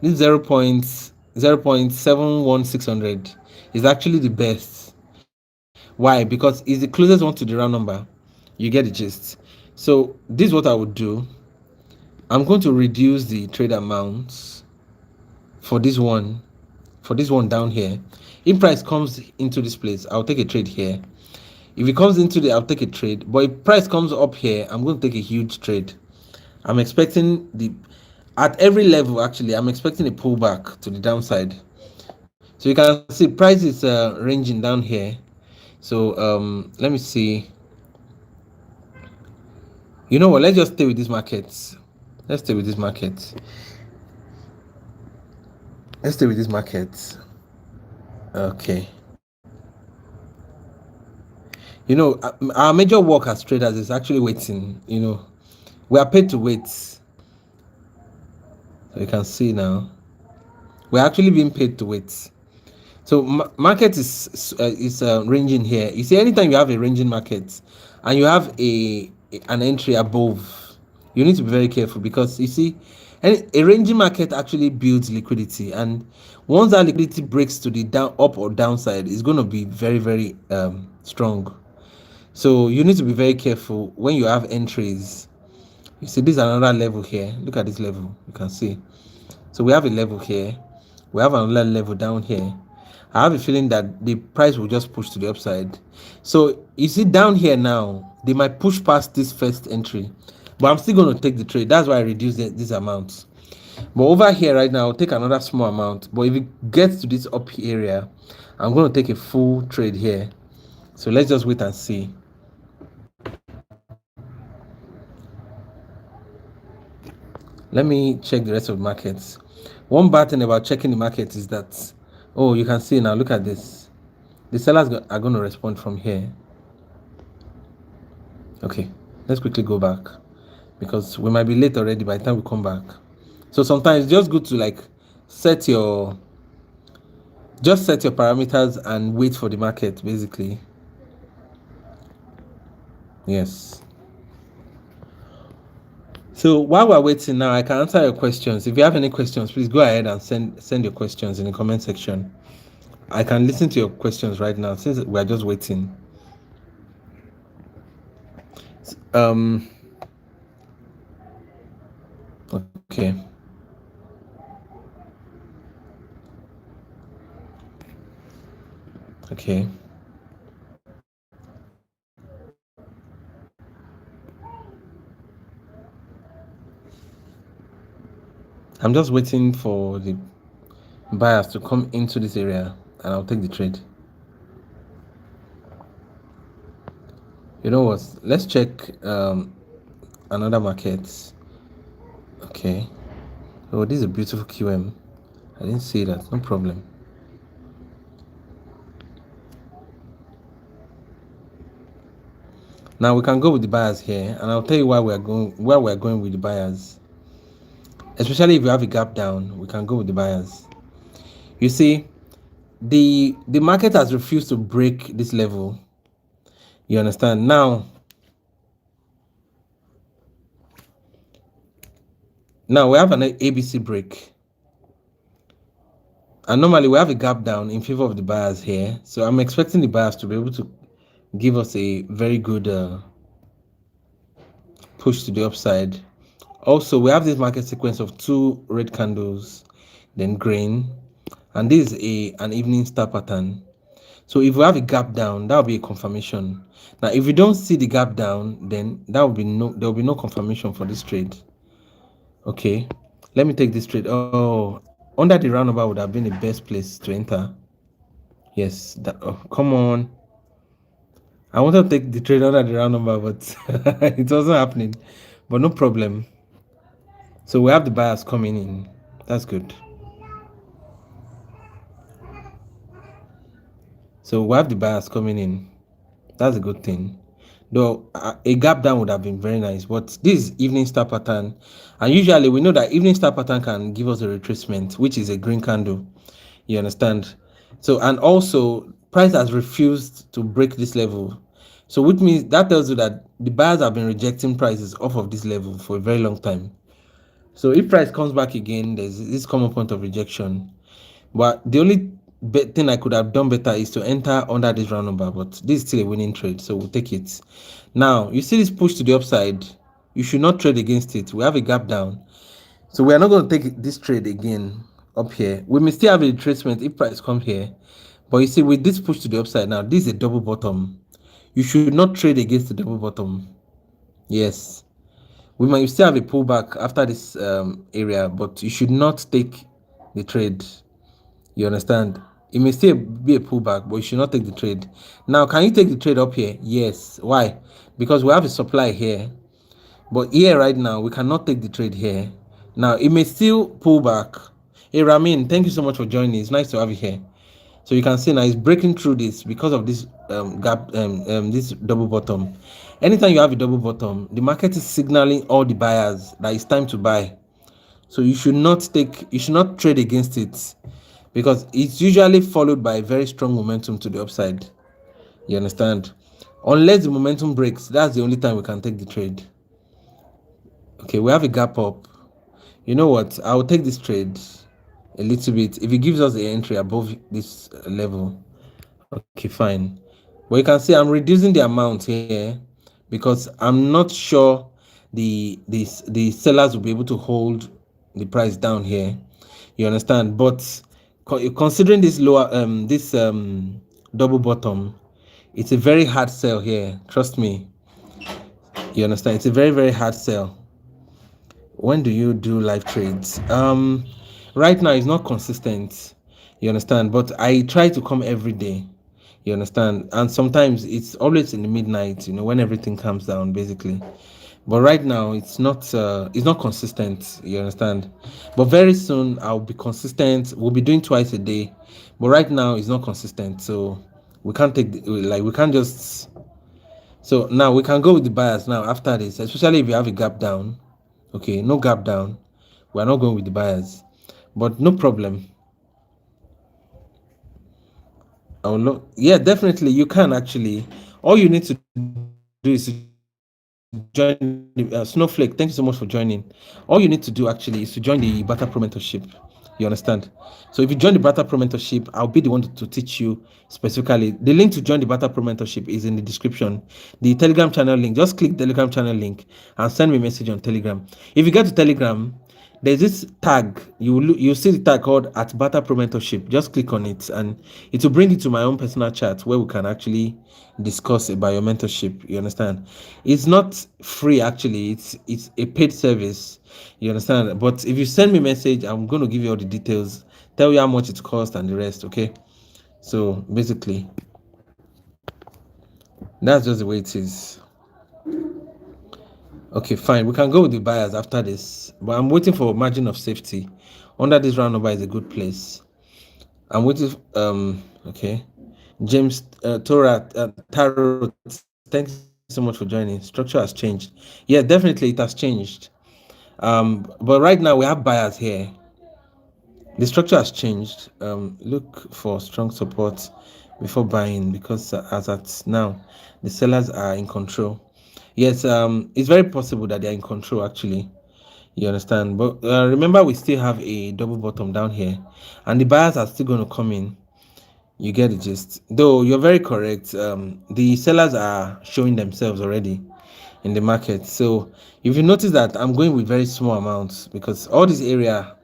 This 0.71600 is actually the best. Why? Because it's the closest one to the round number. You get the gist. So this is what I would do. I'm going to reduce the trade amounts for this one down here. If price comes into this place, I'll take a trade here. If it comes into I'll take a trade. But if price comes up here, I'm going to take a huge trade. I'm expecting at every level, actually, I'm expecting a pullback to the downside. So you can see price is ranging down here. So let me see. You know what? Let's just stay with these markets. Let's stay with these markets. Okay. Our major work as traders is actually waiting. We are paid to wait. So you can see now, we're actually being paid to wait. So market is ranging here. You see, anytime you have a ranging market and you have an entry above, you need to be very careful, because you see, a ranging market actually builds liquidity, and once that liquidity breaks to the up or downside, it's going to be very, very strong. So you need to be very careful when you have entries. You see, this is another level here. Look at this level. You can see. So we have a level here. We have another level down here. I have a feeling that the price will just push to the upside. So you see down here now, they might push past this first entry, but I'm still going to take the trade. That's why I reduced this amount. But over here right now, I'll take another small amount. But if it gets to this up area, I'm going to take a full trade here. So let's just wait and see. Let me check the rest of the markets. One bad thing about checking the market is that, oh, you can see now, look at this. The sellers are going to respond from here. Okay, let's quickly go back because we might be late already by the time we come back. So sometimes it's just good to like set your parameters and wait for the market, basically. Yes. So while we're waiting now, I can answer your questions. If you have any questions, please go ahead and send your questions in the comment section. I can listen to your questions right now since we're just waiting. Okay. Okay. I'm just waiting for the buyers to come into this area and I'll take the trade. You know what? Let's check another market. Okay. Oh, this is a beautiful QM. I didn't see that. No problem. Now we can go with the buyers here, and I'll tell you why we're going with the buyers. Especially if you have a gap down, we can go with the buyers. You see, the market has refused to break this level. You understand? Now we have an ABC break. And normally we have a gap down in favor of the buyers here. So I'm expecting the buyers to be able to give us a very good push to the upside. Also, we have this market sequence of 2 red candles, then green, and this is an evening star pattern. So if we have a gap down, that will be a confirmation. Now, if we don't see the gap down, then there will be no confirmation for this trade. Okay, let me take this trade. Oh, under the roundabout would have been the best place to enter. Yes, come on. I wanted to take the trade under the roundabout, but it wasn't happening. But no problem. So we have the buyers coming in. That's good. So we have the buyers coming in. That's a good thing. Though a gap down would have been very nice, but this evening star pattern, and usually we know that evening star pattern can give us a retracement, which is a green candle. You understand? So, and also price has refused to break this level. So which means that tells you that the buyers have been rejecting prices off of this level for a very long time. So if price comes back again, there's this common point of rejection. But the only thing I could have done better is to enter under this round number, but this is still a winning trade, so we'll take it. Now, you see this push to the upside, you should not trade against it. We have a gap down. So we are not going to take this trade again up here. We may still have a retracement if price comes here. But you see, with this push to the upside now, this is a double bottom. You should not trade against the double bottom. Yes. We might still have a pullback after this area, but you should not take the trade. You understand? It may still be a pullback, but you should not take the trade. Now, can you take the trade up here? Yes. Why? Because we have a supply here. But here right now, we cannot take the trade here. Now, it may still pull back. Hey, Ramin, thank you so much for joining. It's nice to have you here. So you can see now it's breaking through this because of this gap, this double bottom. Anytime you have a double bottom, the market is signaling all the buyers that it's time to buy. So you should not trade against it, because it's usually followed by a very strong momentum to the upside. You understand? Unless the momentum breaks, that's the only time we can take the trade. Okay, we have a gap up. You know what? I'll take this trade a little bit. If it gives us the entry above this level, okay, fine. But you can see I'm reducing the amount here because I'm not sure the sellers will be able to hold the price down here. You understand? But considering this lower this double bottom, it's a very hard sell here. Trust me. You understand? It's a very, very hard sell. When do you do live trades? Right now it's not consistent. You understand? But I try to come every day. You understand? And sometimes it's always in the midnight, when everything calms down, basically. But right now it's not consistent. You understand? But very soon I'll be consistent. We'll be doing twice a day. But right now it's not consistent. So we can't we can't just. So now we can go with the buyers now after this, especially if you have a gap down. Okay, no gap down. We're not going with the buyers. But no problem. Oh no, yeah, definitely you can actually. All you need to do is to join Snowflake. Thank you so much for joining. All you need to do actually is to join the Barter-Pro mentorship. You understand? So if you join the Barter-Pro mentorship, I'll be the one to teach you specifically. The link to join the Barter-Pro mentorship is in the description. The Telegram channel link. Just click the Telegram channel link and send me a message on Telegram. If you get to Telegram, there's this tag. You see the tag called at Barter-Pro mentorship. Just click on it and it will bring you to my own personal chat where we can actually discuss about your mentorship. You understand? It's not free actually. It's a paid service. You understand? But if you send me a message, I'm going to give you all the details, tell you how much it costs and the rest. Okay? So basically, that's just the way it is. Okay, fine. We can go with the buyers after this, but I'm waiting for margin of safety. Under this round number is a good place. I'm waiting. Okay. James Tarot, thanks so much for joining. Structure has changed. Yeah, definitely it has changed. But right now we have buyers here. The structure has changed. Look for strong support before buying because as at now, the sellers are in control. Yes, it's very possible that they are in control actually. You understand? But remember, we still have a double bottom down here, and the buyers are still going to come in. You get the gist. Though you're very correct. The sellers are showing themselves already in the market. So if you notice that I'm going with very small amounts because all this area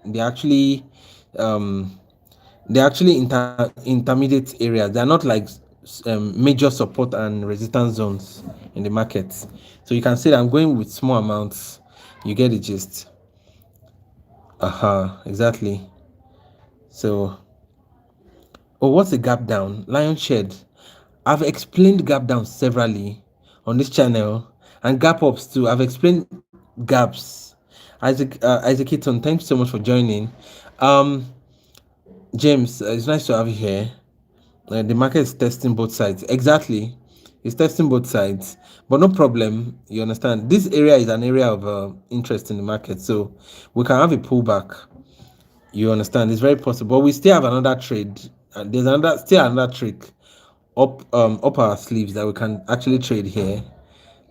um they're actually intermediate areas. They're not like major support and resistance zones in the market. So you can see that I'm going with small amounts. You get the gist. Exactly. So, oh, what's a gap down? Lion shed. I've explained gap down severally on this channel and gap ups too. I've explained gaps. Isaac Keaton, thanks so much for joining. James, it's nice to have you here. The market is testing both sides. Exactly. It's testing both sides. But no problem. You understand? This area is an area of interest in the market. So we can have a pullback. You understand? It's very possible. But we still have another trade. There's another trick up our sleeves that we can actually trade here.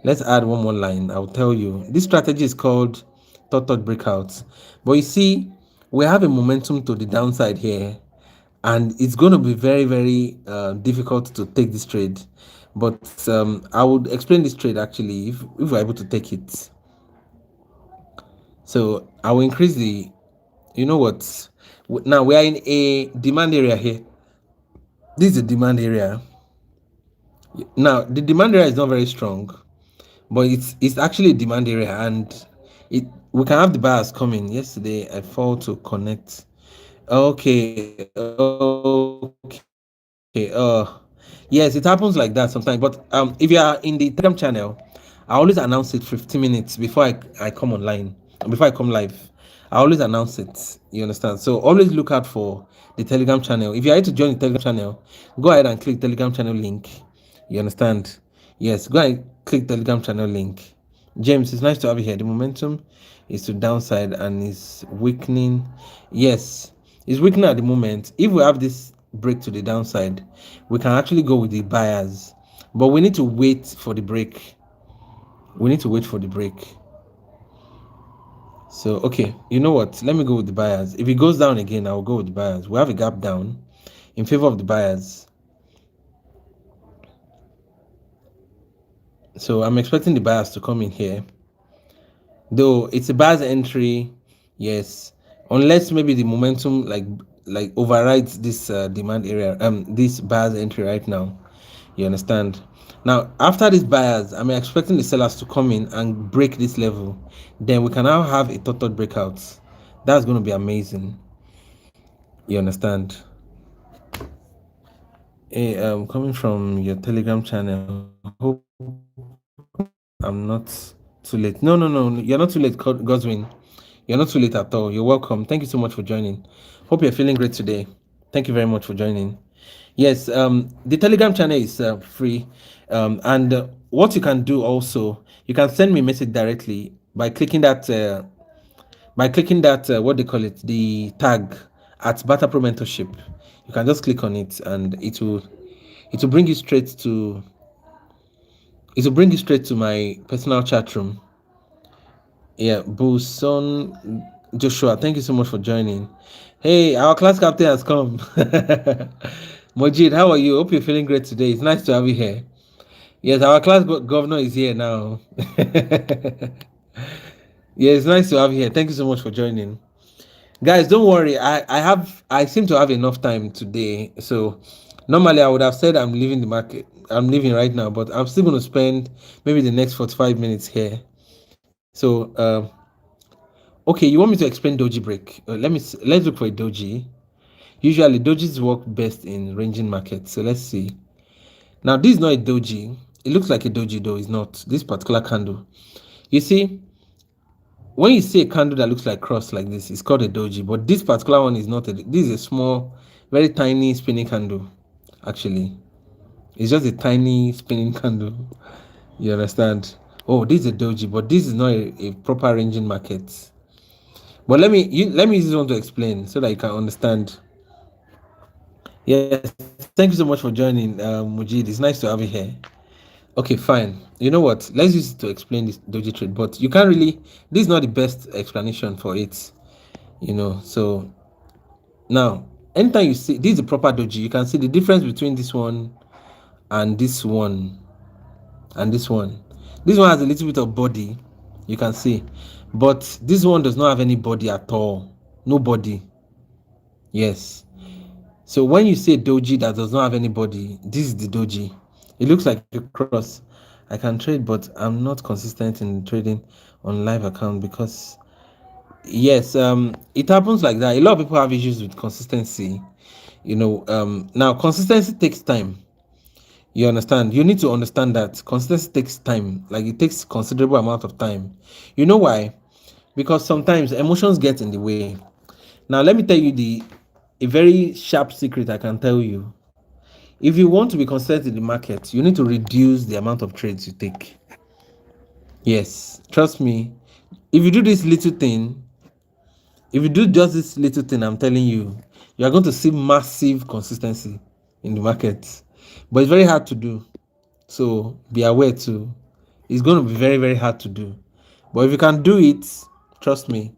Let's add one more line. I'll tell you. This strategy is called thought breakouts. But you see, we have a momentum to the downside here, and it's going to be very, very difficult to take this trade. But I would explain this trade actually if we're able to take it. So I will increase the. You know what? Now we are in a demand area here. This is a demand area. Now the demand area is not very strong, but it's actually a demand area, and we can have the buyers coming. Yesterday I failed to connect. Okay. Yes, it happens like that sometimes. But if you are in the Telegram channel, I always announce it 15 minutes before I come online, before I come live. I always announce it. You understand? So always look out for the Telegram channel. If you are here to join the Telegram channel, go ahead and click Telegram channel link. You understand? Yes, go ahead and click Telegram channel link. James, it's nice to have you here. The momentum is to downside and is weakening. Yes, it's weakening at the moment. If we have this break to the downside, we can actually go with the buyers, but we need to wait for the break. So okay, you know what, let me go with the buyers. If it goes down again, I'll go with the buyers. We have a gap down in favor of the buyers, so I'm expecting the buyers to come in here, though it's a buyer's entry. Yes, unless maybe the momentum, like like overrides this demand area, this buyer's entry right now. You understand? Now, after these buyers, I'm expecting the sellers to come in and break this level. Then we can now have a total breakout. That's going to be amazing. You understand? Hey, coming from your Telegram channel. Hope I'm not too late. No. You're not too late, Goswin. You're not too late at all. You're welcome. Thank you so much for joining. Hope you're feeling great today. Thank you very much for joining. Yes, the Telegram channel is free, and what you can do also, you can send me a message directly by clicking that what they call it, the tag at Barter-Pro Mentorship. You can just click on it, and it will bring you straight to my personal chat room. Yeah, Buson Joshua, thank you so much for joining. Hey, our class captain has come. Mojid, how are you? Hope you're feeling great today. It's nice to have you here. Yes, our class governor is here now. Yeah, it's nice to have you here. Thank you so much for joining. Guys, don't worry. I seem to have enough time today. So normally I would have said I'm leaving the market. I'm leaving right now, but I'm still going to spend maybe the next 45 minutes here. So okay, you want me to explain doji break? Let's look for a doji. Usually dojis work best in ranging markets. So let's see. Now this is not a doji. It looks like a doji though. It's not. This particular candle. You see, when you see a candle that looks like cross like this, it's called a doji. But this particular one is not. This is a small, very tiny spinning candle. Actually, it's just a tiny spinning candle. You understand? Oh, this is a doji, but this is not a proper ranging market. But let me use this one to explain so that you can understand. Yes, thank you so much for joining, Mujid. It's nice to have you here. Okay, fine. You know what? Let's use it to explain this doji trade. But you can't really. This is not the best explanation for it. So now, anytime you see this is a proper doji, you can see the difference between this one and this one and this one. This one has a little bit of body, you can see, but this one does not have any body at all. No body. Yes. So when you say doji that does not have any body, this is the doji. It looks like a cross. I can trade, but I'm not consistent in trading on live account because yes, it happens like that. A lot of people have issues with consistency. Now consistency takes time. You understand? You need to understand that consistency takes time. Like it takes considerable amount of time. You know why? Because sometimes emotions get in the way. Now let me tell you a very sharp secret I can tell you. If you want to be consistent in the market, you need to reduce the amount of trades you take. Yes, trust me. If you do this little thing, if you do just this little thing, I'm telling you, you are going to see massive consistency in the market. But it's very hard to do. So be aware too. It's going to be very, very hard to do. But if you can do it, trust me.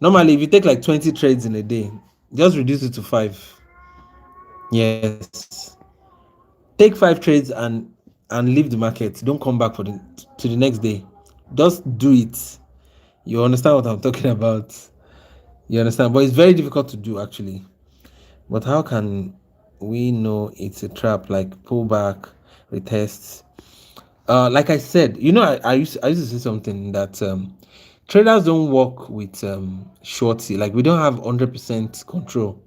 Normally, if you take like 20 trades in a day, just reduce it to 5. Yes. Take 5 trades and leave the market. Don't come back to the next day. Just do it. You understand what I'm talking about? You understand? But it's very difficult to do actually. But how can we know it's a trap? Like pullback, retests. Like I said, I used to say something that traders don't work with shorty. Like we don't have 100% control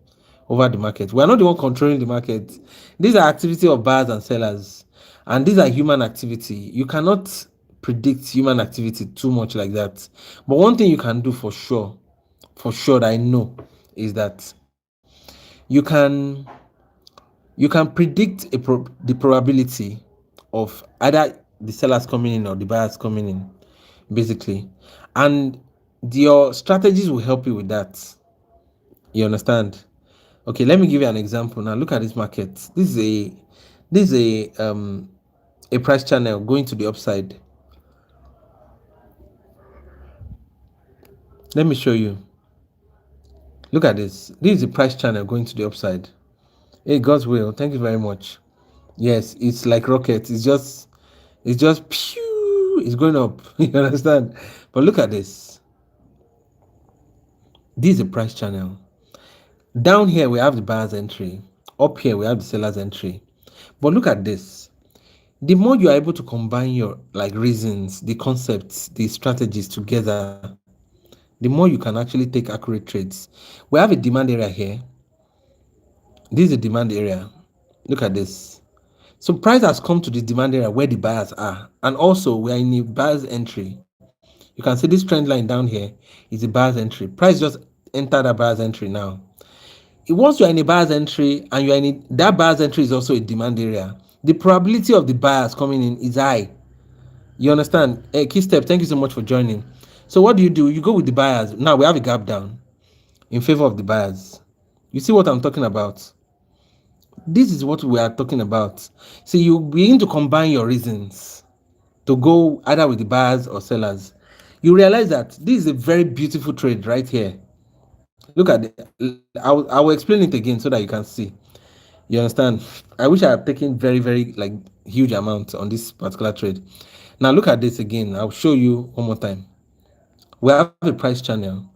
over the market. We are not the one controlling the market. These are activity of buyers and sellers, and these are human activity. You cannot predict human activity too much like that. But one thing you can do for sure that I know is that you can predict the probability of either the sellers coming in or the buyers coming in, basically, and your strategies will help you with that. You understand? Okay, let me give you an example. Now look at this market. This is a price channel going to the upside. Let me show you. Look at this. This is a price channel going to the upside. Hey, God's will. Thank you very much. Yes, it's like rocket. It's just pew. It's going up. You understand? But look at this. This is a price channel. Down here we have the buyer's entry. Up here we have the seller's entry. But look at this. The more you are able to combine your reasons, the concepts, the strategies together, the more you can actually take accurate trades. We have a demand area here. This is a demand area. Look at this. So price has come to the demand area where the buyers are. And also we are in a buyer's entry. You can see this trend line down here is a buyer's entry. Price just entered a buyer's entry now. Once you are in a buyer's entry and you are in that buyer's entry is also a demand area, the probability of the buyers coming in is high. You understand? Key step, thank you so much for joining. So what do? You go with the buyers. Now we have a gap down in favor of the buyers. You see what I'm talking about? This is what we are talking about. So you begin to combine your reasons to go either with the buyers or sellers. You realize that this is a very beautiful trade right here. Look at it. I will explain it again so that you can see. You understand? I wish I had taken very, very huge amounts on this particular trade. Now look at this again. I'll show you one more time. We have a price channel.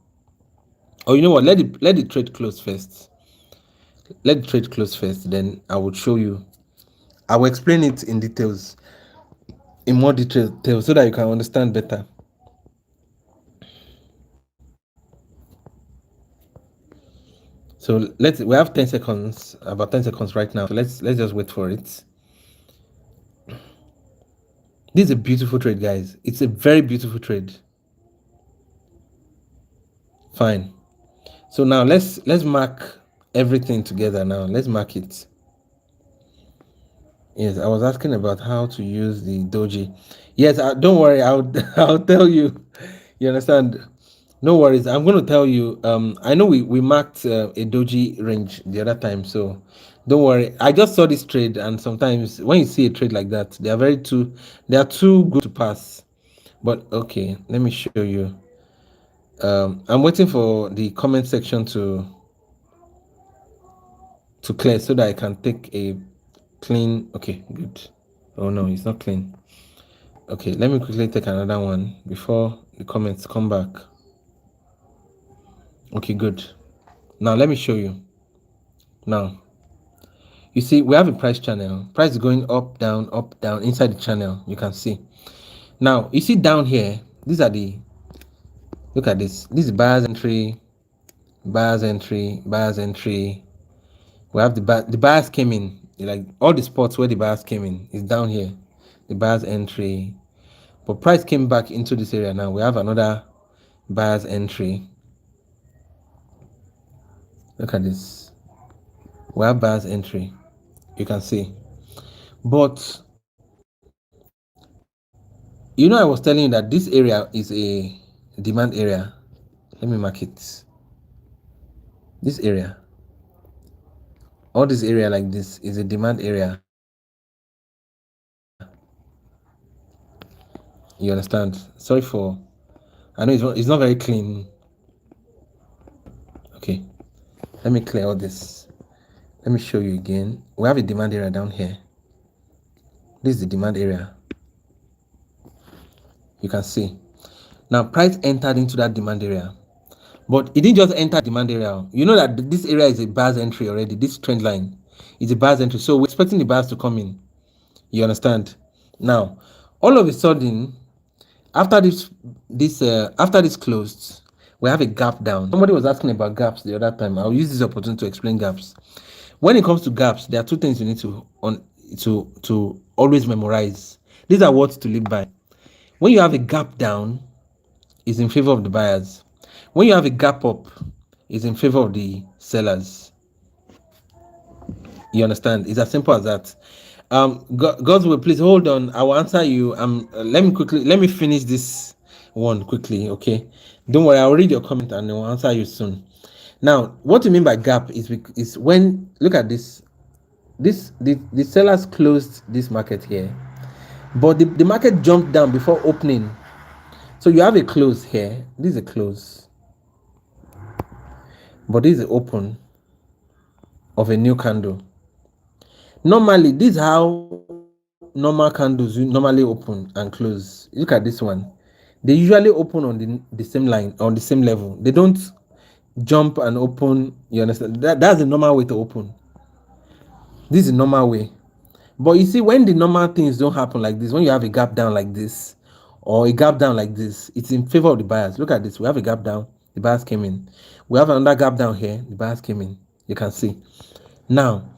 Or you know what? Let the trade close first. Let the trade close first. Then I will show you. I will explain it in details, in more detail, so that you can understand better. So we have 10 seconds, about 10 seconds right now. So let's just wait for it. This is a beautiful trade, guys. It's a very beautiful trade. Fine. So now let's mark everything together now. Let's mark it. Yes, I was asking about how to use the doji. Yes, don't worry. I'll tell you. You understand? No worries. I'm going to tell you. I know we marked a doji range the other time, so don't worry. I just saw this trade, and sometimes when you see a trade like that, they are too good to pass. But okay, let me show you. I'm waiting for the comment section to clear so that I can take a clean. Okay, good. Oh no, it's not clean. Okay, let me quickly take another one before the comments come back. Okay, good. Now let me show you. Now you see we have a price channel. Price is going up down inside the channel. You can see. Now you see down here, these are the, look at this. This is buyer's entry, buyer's entry, buyer's entry. We have the buyers came in, like all the spots where the buyers came in is down here. The buyer's entry, but price came back into this area. Now we have another buyer's entry. Look at this. We have buyer's entry. You can see. But you know, I was telling you that this area is a demand area. Let me mark it. This area, all this area like this is a demand area. You understand? Sorry for, I know it's not very clean. Okay, let me clear all this. Let me show you again. We have a demand area down here. This is the demand area. You can see. Now price entered into that demand area, but it didn't just enter demand area. You know that this area is a buyer's entry already. This trend line is a buyer's entry, so we're expecting the buyers to come in. You understand? Now, all of a sudden, after this closed, we have a gap down. Somebody was asking about gaps the other time. I'll use this opportunity to explain gaps. When it comes to gaps, there are two things you need to always memorize. These are words to live by. When you have a gap down, it's in favor of the buyers. When you have a gap up, it's in favor of the sellers. You understand? It's as simple as that. God's will, please hold on. I will answer you. Let me finish this one quickly. Okay, don't worry. I'll read your comment and I'll answer you soon. Now, what you mean by gap is when, look at this. The sellers closed this market here, but the market jumped down before opening. So you have a close here. This is a close, but this is an open of a new candle. Normally, this is how normal candles normally open and close. Look at this one. They usually open on the same line, on the same level. They don't jump and open. You understand? That's the normal way to open. This is the normal way. But you see, when the normal things don't happen like this, when you have a gap down like this, or a gap down like this, it's in favor of the buyers. Look at this. We have a gap down, the buyers came in. We have another gap down here, the buyers came in. You can see. Now,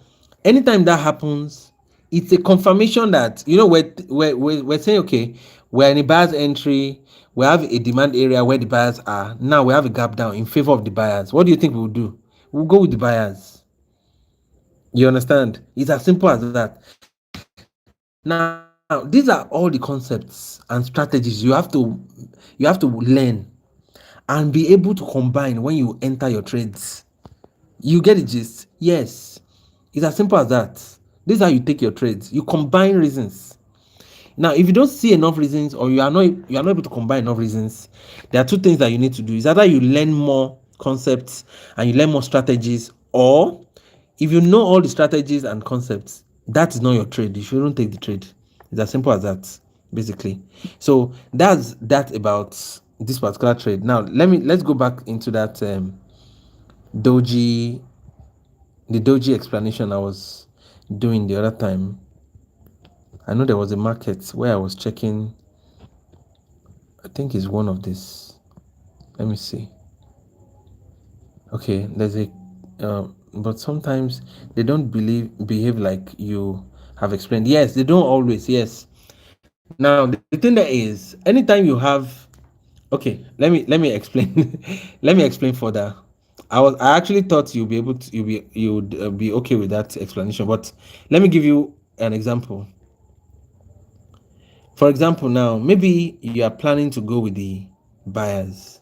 anytime that happens, it's a confirmation that, we're saying, okay, we're in a buyer's entry, we have a demand area where the buyers are. Now we have a gap down in favor of the buyers. What do you think we'll do? We'll go with the buyers. You understand? It's as simple as that. Now, these are all the concepts and strategies you have to learn and be able to combine when you enter your trades. You get the gist? Yes. It's as simple as that. This is how you take your trades. You combine reasons. Now, if you don't see enough reasons, or you are not able to combine enough reasons, there are two things that you need to do. Is either you learn more concepts and you learn more strategies, or if you know all the strategies and concepts, that is not your trade. You shouldn't take the trade. It's as simple as that, basically. So that's that about this particular trade. Now let's go back into that doji the doji explanation I was doing the other time. I know there was a market where I was checking. I think it's one of this. Let me see. Okay, there's a but sometimes they don't behave like you have explained. Yes, they don't always. Yes. Now the thing that is, anytime you have, okay, let me explain. Let me explain further. I actually thought you would be okay with that explanation, but let me give you an example. For example, now maybe you are planning to go with the buyers.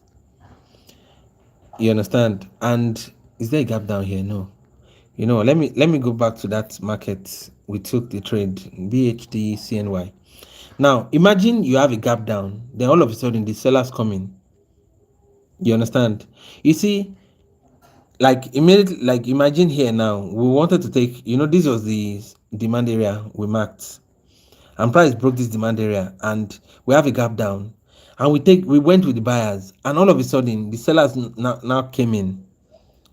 You understand? And is there a gap down here? No. Let me go back to that market. We took the trade BHD CNY. Now imagine you have a gap down, then all of a sudden the sellers come in. You understand? You see, like immediately, like imagine here now, we wanted to take, this was the demand area we marked, and price broke this demand area, and we have a gap down, and we went with the buyers, and all of a sudden the sellers now came in.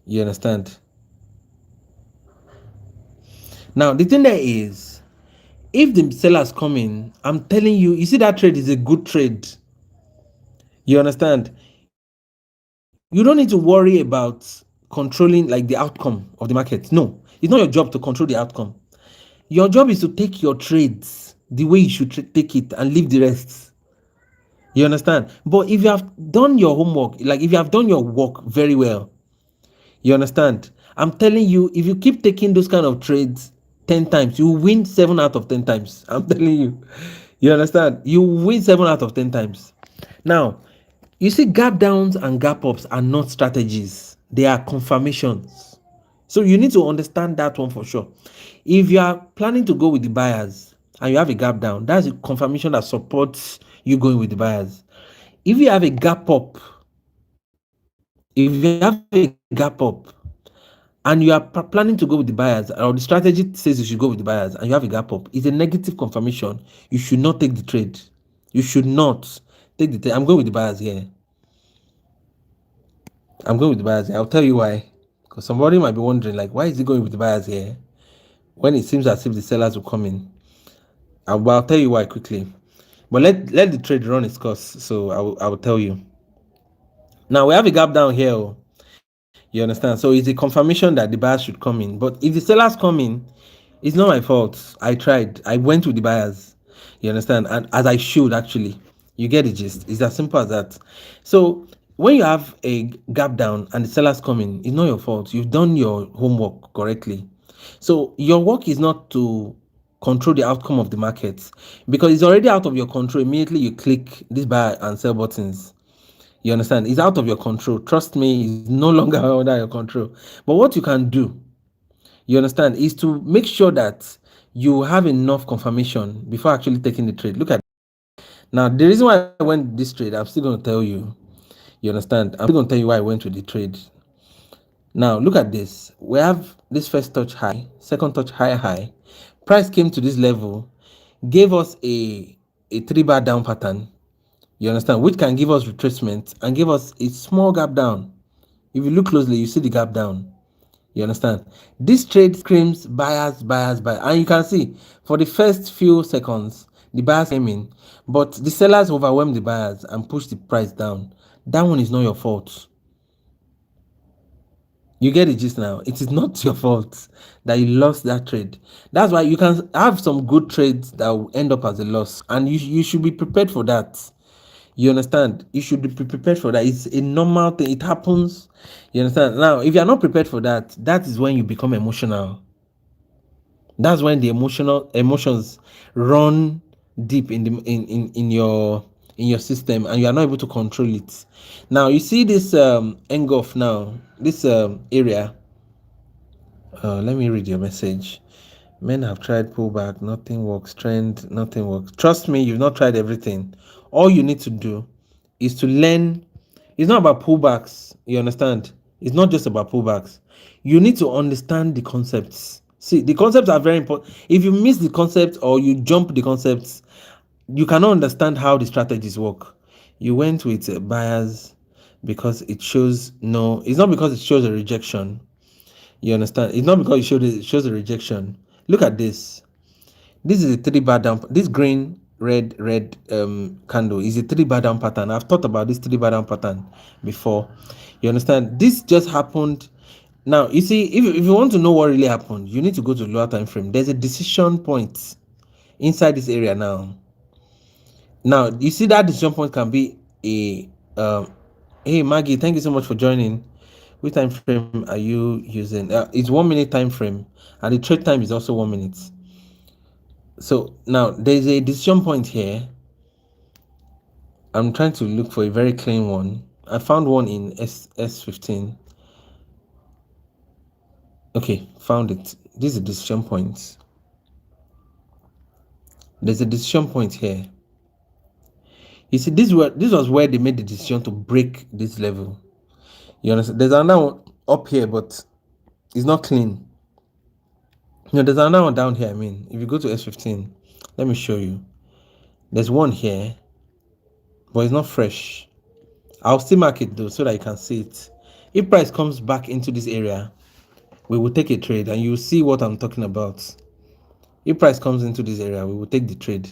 You understand? Now the thing there is, if the sellers come in, I'm telling you, you see that trade is a good trade. You understand? You don't need to worry about controlling like the outcome of the market. No, it's not your job to control the outcome. Your job is to take your trades the way you should take it and leave the rest. You understand? But if you have done your homework, like if you have done your work very well, you understand? I'm telling you, if you keep taking those kind of trades 10 times, you win 7 out of 10 times. I'm telling you. You understand? You win 7 out of 10 times. Now, you see, gap downs and gap ups are not strategies, they are confirmations. So you need to understand that one for sure. If you are planning to go with the buyers and you have a gap down, that's a confirmation that supports you going with the buyers. If you have a gap up, if you have a gap up and you are planning to go with the buyers, or the strategy says you should go with the buyers and you have a gap up, it's a negative confirmation. You should not take the trade. You should not take the trade. I'm going with the buyers here. I'll tell you why. Because somebody might be wondering, like, why is he going with the buyers here when it seems as if the sellers will come in? I'll tell you why quickly. But let the trade run its course. So I will tell you. Now we have a gap down here. You understand? So it's a confirmation that the buyers should come in. But if the sellers come in, it's not my fault. I tried. I went with the buyers. You understand? And as I should actually. You get the gist. It's as simple as that. So when you have a gap down and the sellers come in, it's not your fault. You've done your homework correctly. So your work is not to control the outcome of the market, because it's already out of your control. Immediately you click this buy and sell buttons. You understand? It's out of your control. Trust me, it's no longer under your control. But what you can do, you understand, is to make sure that you have enough confirmation before actually taking the trade. Look at now, the reason why I went this trade, I'm still going to tell you. You understand? I'm still going to tell you why I went with the trade. Now, look at this. We have this first touch high, second touch high. Price came to this level, gave us a 3-bar down pattern. You understand? Which can give us retracement and give us a small gap down. If you look closely, you see the gap down. You understand? This trade screams buyers, buyers, buyers. And you can see for the first few seconds, the buyers came in, but the sellers overwhelmed the buyers and pushed the price down. That one is not your fault. You get it just now. It is not your fault that you lost that trade. That's why you can have some good trades that will end up as a loss, and you should be prepared for that. You understand? You should be prepared for that. It's a normal thing. It happens. You understand? Now, if you're not prepared for that, that is when you become emotional. That's when the emotions run deep in the in your system, and you are not able to control it. Now you see this engulf now, this area. Let me read your message. Men have tried pullback, nothing works. Trend, nothing works. Trust me, you've not tried everything. All you need to do is to learn. It's not about pullbacks. You understand? It's not just about pullbacks. You need to understand the concepts. See, the concepts are very important. If you miss the concept or you jump the concepts, you cannot understand how the strategies work. You went with buyers because it shows no. It's not because it shows a rejection. You understand? It's not because it shows a rejection. Look at this. This is a 3-bar down. This green, red candle is a 3-bar down pattern. I've thought about this 3-bar down pattern before. You understand? This just happened. Now you see, if you want to know what really happened, you need to go to lower time frame. There's a decision point inside this area now. Now you see that decision point can be a hey Maggie, thank you so much for joining. Which time frame are you using? It's 1 minute time frame, and the trade time is also 1 minute. So now there's a decision point here. I'm trying to look for a very clean one. I found one in S15. Okay, found it. This is a decision point. There's a decision point here. You see, this was where they made the decision to break this level. You understand? There's another one up here, but it's not clean. There's another one down here. I mean, if you go to S15, let me show you. There's one here, but it's not fresh. I'll still mark it though so that you can see it. If price comes back into this area, we will take a trade, and you'll see what I'm talking about. If price comes into this area, we will take the trade.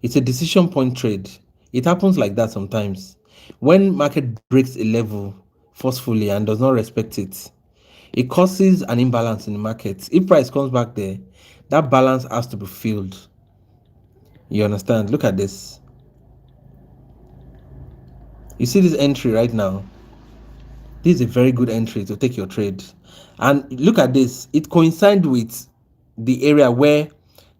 It's a decision point trade. It happens like that sometimes. When market breaks a level forcefully and does not respect it, it causes an imbalance in the market. If price comes back there, that balance has to be filled. You understand? Look at this. You see this entry right now? This is a very good entry to take your trade. And look at this. It coincides with the area where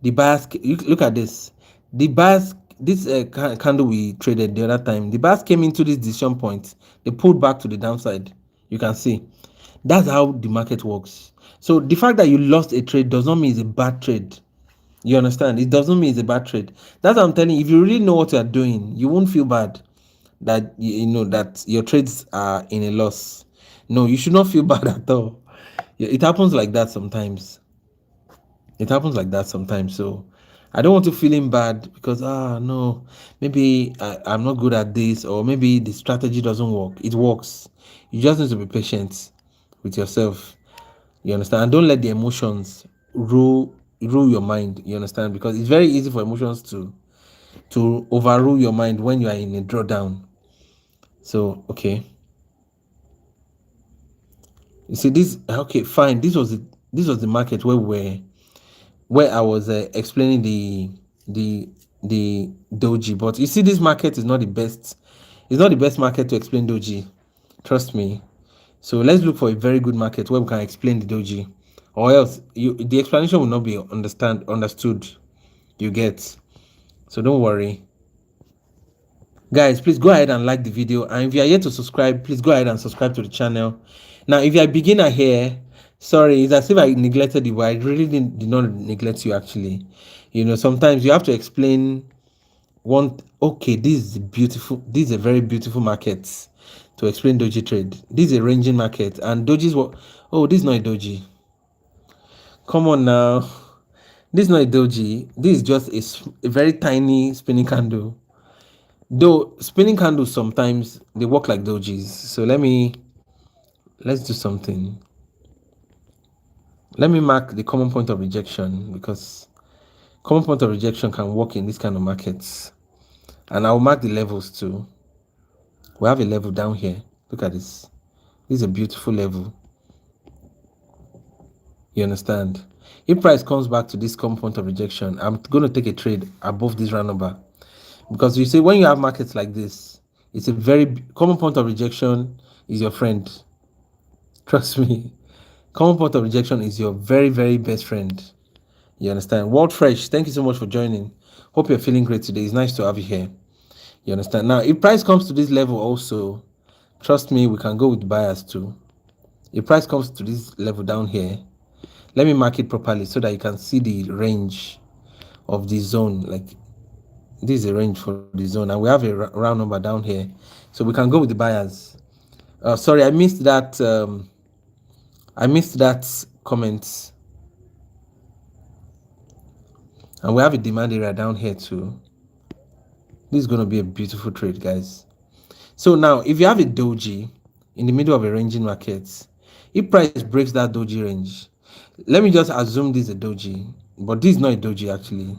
the buyers, look at this. The buyers, this candle we traded the other time, the buyers came into this decision point. They pulled back to the downside. You can see. That's how the market works. So the fact that you lost a trade does not mean it's a bad trade. You understand? It doesn't mean it's a bad trade. That's what I'm telling you. If you really know what you're doing, you won't feel bad that you know that your trades are in a loss. No, you should not feel bad at all. It happens like that sometimes. It happens like that sometimes. So I don't want to feeling bad because no, maybe I'm not good at this, or maybe the strategy doesn't work. It works. You just need to be patient with yourself. You understand? And don't let the emotions rule your mind. You understand? Because it's very easy for emotions to overrule your mind when you are in a drawdown. So okay. You see this? Okay, fine. This was the market where I was explaining the doji. But you see, this market is not the best. It's not the best market to explain doji. Trust me. So let's look for a very good market where we can explain the doji, or else the explanation will not be understood. You get? So don't worry. Guys, please go ahead and like the video, and if you are yet to subscribe, please go ahead and subscribe to the channel. Now, if you are a beginner here, sorry, it's as if I neglected you, but I really did not neglect you actually. You know, sometimes you have to explain okay, this is a very beautiful market to explain doji trade. This is a ranging market, and doji is what? Oh, this is not a doji. Come on now. This is not a doji. This is just a very tiny spinning candle. Though spinning candles sometimes they work like dojis. So let me let's do something. Let me mark the common point of rejection, because common point of rejection can work in this kind of markets. And I'll mark the levels too. We have a level down here. Look at this. This is a beautiful level. You understand? If price comes back to this common point of rejection, I'm going to take a trade above this round number. Because you see, when you have markets like this, it's a very common point of rejection is your friend. Trust me. Common point of rejection is your very, very best friend. You understand? World Fresh, thank you so much for joining. Hope you're feeling great today. It's nice to have you here. You understand? Now, if price comes to this level also, trust me, we can go with buyers too. If price comes to this level down here, let me mark it properly so that you can see the range of the zone. Like, this is a range for the zone, and we have a round number down here, so we can go with the buyers. Sorry, I missed that. I missed that comment. And we have a demand area down here too. This is going to be a beautiful trade, guys. So now, if you have a doji in the middle of a ranging market, if price breaks that doji range, let me just assume this is a doji, but this is not a doji actually.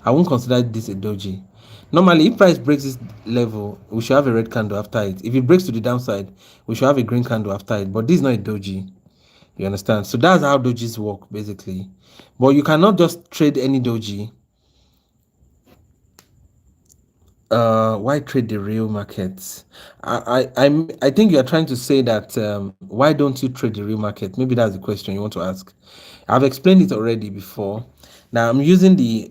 I won't consider this a doji. Normally, if price breaks this level, we should have a red candle after it. If it breaks to the downside, we should have a green candle after it. But this is not a doji. You understand? So that's how dojis work, basically. But you cannot just trade any doji. Why trade the real markets? I think you are trying to say that why don't you trade the real market? Maybe that's the question you want to ask. I've explained it already before. Now I'm using the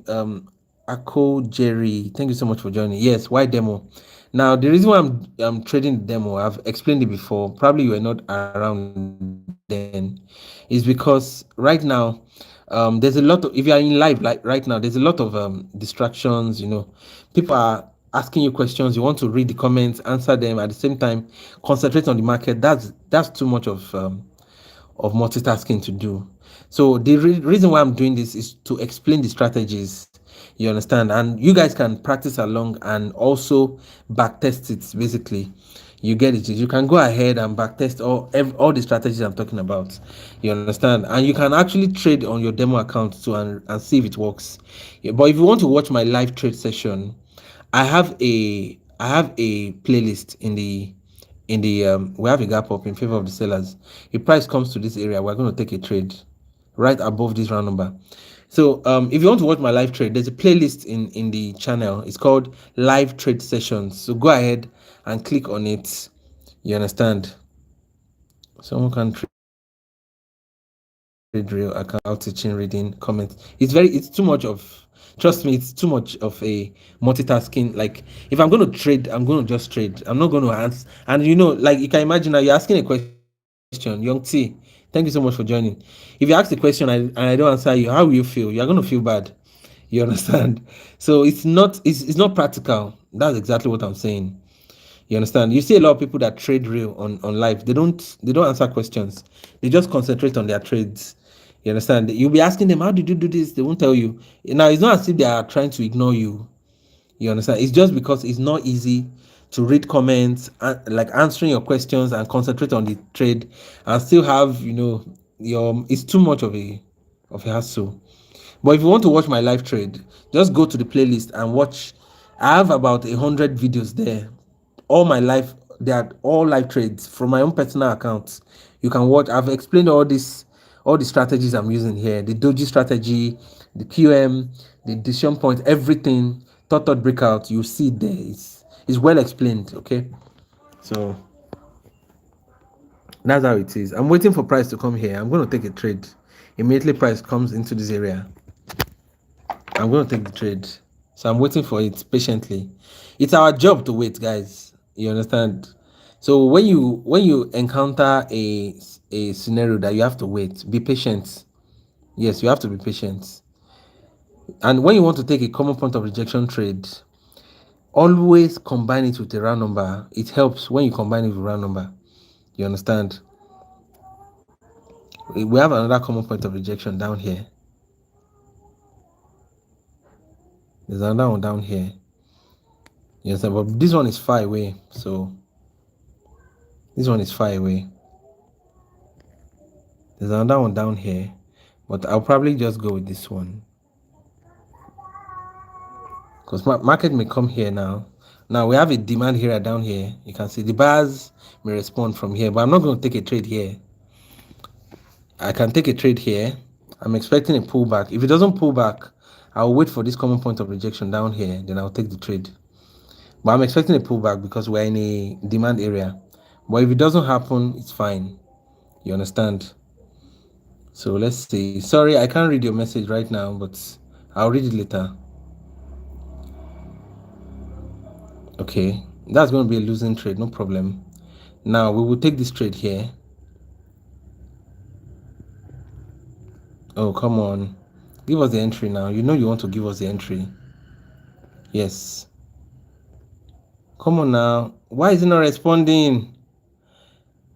Ako Jerry. Thank you so much for joining. Yes, why demo? Now the reason why I'm trading the demo, I've explained it before. Probably you were not around then, is because right now there's a lot of, if you are in live like right now, there's a lot of distractions. People are asking you questions, you want to read the comments, answer them at the same time, concentrate on the market. That's too much of multitasking to do. So the reason why I'm doing this is to explain the strategies. You understand? And you guys can practice along and also back test it. Basically, you get it. You can go ahead and back test all the strategies I'm talking about. You understand? And you can actually trade on your demo account too, and see if it works. Yeah, but if you want to watch my live trade session, I have a playlist in the we have a gap up in favor of the sellers. If price comes to this area, we're going to take a trade right above this round number. So if you want to watch my live trade, there's a playlist in the channel. It's called Live Trade Sessions. So go ahead and click on it. You understand? Someone can trade real account teaching, reading, comments. It's too much of, trust me, it's too much of a multitasking. Like, if I'm going to trade, I'm going to just trade. I'm not going to answer. And like, you can imagine now you're asking a question, Young T, thank you so much for joining. If you ask the question and I don't answer you, how will you feel? You're going to feel bad. You understand? So it's not practical. That's exactly what I'm saying. You understand? You see a lot of people that trade real on live. They don't answer questions. They just concentrate on their trades. You understand? You'll be asking them, how did you do this? They won't tell you. Now, it's not as if they are trying to ignore you. You understand? It's just because it's not easy to read comments, like answering your questions and concentrate on the trade, and still have, it's too much of a hassle. But if you want to watch my live trade, just go to the playlist and watch. I have about 100 videos there. All my live, they are all live trades from my own personal accounts. You can watch. I've explained all the strategies I'm using here: the doji strategy, the QM, the decision point, everything. Thought breakout. You see there. It's well explained. Okay, so that's how it is. I'm waiting for price to come here. I'm going to take a trade. Immediately price comes into this area, I'm going to take the trade. So I'm waiting for it patiently. It's our job to wait, guys. You understand? So when you encounter a scenario that you have to wait, be patient. Yes, you have to be patient. And when you want to take a common point of rejection trade, always combine it with a round number. It helps when you combine it with a round number. You understand? We have another common point of rejection down here. There's another one down here. You understand? But this one is far away. So this one is far away. There's another one down here, but I'll probably just go with this one because market may come here now. Now we have a demand here down here. You can see the buyers may respond from here, but I'm not going to take a trade here. I can take a trade here. I'm expecting a pullback. If it doesn't pull back, I'll wait for this common point of rejection down here. Then I'll take the trade. But I'm expecting a pullback because we're in a demand area. But if it doesn't happen, it's fine. You understand? So let's see. Sorry, I can't read your message right now, but I'll read it later. Okay, that's going to be a losing trade, no problem. Now we will take this trade here. Oh, come on. Give us the entry now. You know you want to give us the entry. Yes. Come on now. Why is it not responding?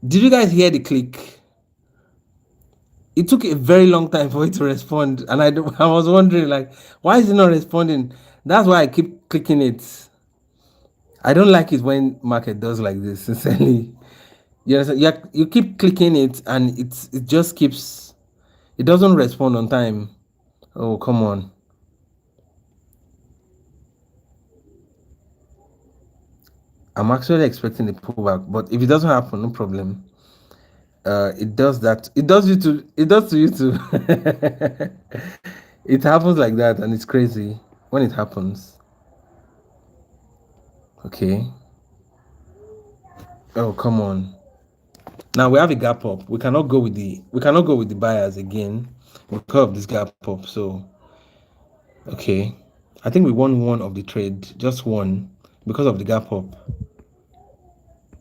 Did you guys hear the click? It took a very long time for it to respond. And I was wondering, like, why is it not responding? That's why I keep clicking it. I don't like it when market does like this, sincerely. You keep clicking it and it just keeps, it doesn't respond on time. Oh, come on. I'm actually expecting the pullback, but if it doesn't happen, no problem. It does that. It does to you too. It happens like that, and it's crazy when it happens. Okay. Oh, come on. Now we have a gap up. We cannot go with the buyers again because of this gap up. So okay. I think we won one of the trade, just one, because of the gap up.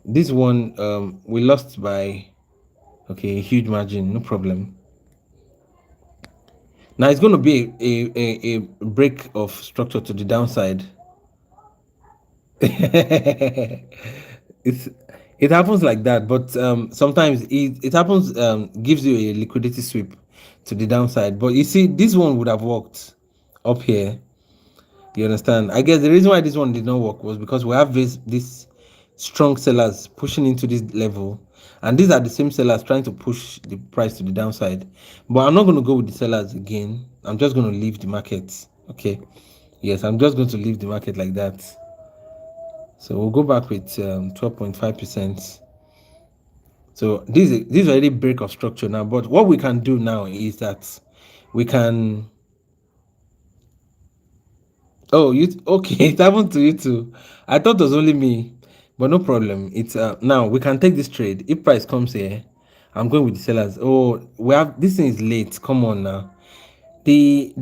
This one we lost by a huge margin, no problem. Now it's going to be a break of structure to the downside. It happens like that, but sometimes it happens, gives you a liquidity sweep to the downside. But you see, this one would have worked up here. You understand? I guess the reason why this one did not work was because we have this strong sellers pushing into this level, and these are the same sellers trying to push the price to the downside. But I'm not going to go with the sellers again. I'm just going to leave the market. Okay. Yes, I'm just going to leave the market like that. So we'll go back with 12.5%. So this is already break of structure now. But what we can do now is that we can. Oh, okay? It happened to you too. I thought it was only me, but no problem. It's now we can take this trade. If price comes here, I'm going with the sellers. Oh, we have this thing is late. Come on now. The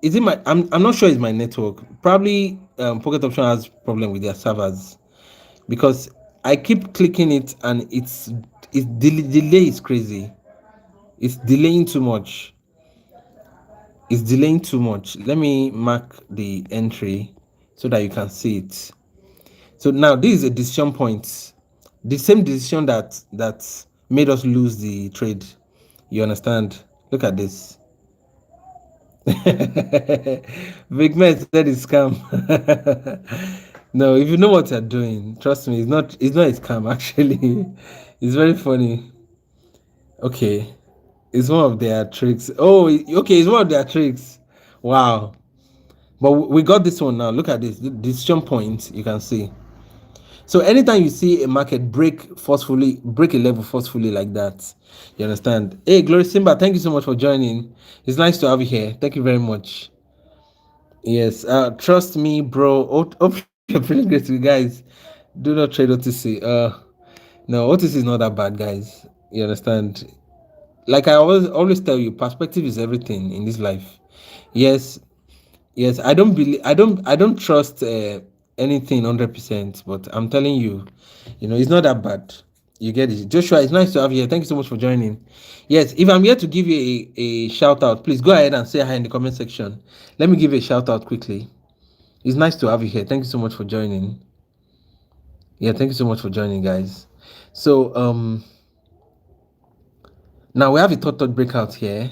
is it my? I'm not sure it's my network. Probably Pocket Option has problem with their servers, because I keep clicking it and it's delay is crazy. It's delaying too much. It's delaying too much. Let me mark the entry so that you can see it. So now this is a decision point. The same decision that made us lose the trade. You understand? Look at this. Big man said it's scam. No, if you know what you're doing, trust me, it's not a scam actually. It's very funny. Okay. It's one of their tricks. Oh, okay, it's one of their tricks. Wow. But we got this one now. Look at this. The decision point, you can see. So anytime you see a market break a level forcefully like that, you understand? Hey, Glory Simba, thank you so much for joining. It's nice to have you here. Thank you very much. Yes, trust me, bro. Hope you're feeling great, you guys. Do not trade OTC. No, OTC is not that bad, guys. You understand? Like I always tell you, perspective is everything in this life. Yes, yes. I don't trust anything 100%, but I'm telling you, it's not that bad. You get it, Joshua. It's nice to have you here. Thank you so much for joining. Yes, if I'm here to give you a shout out, please go ahead and say hi in the comment section. Let me give you a shout out quickly. It's nice to have you here. Thank you so much for joining. Yeah, thank you so much for joining, guys. So now we have a third breakout here.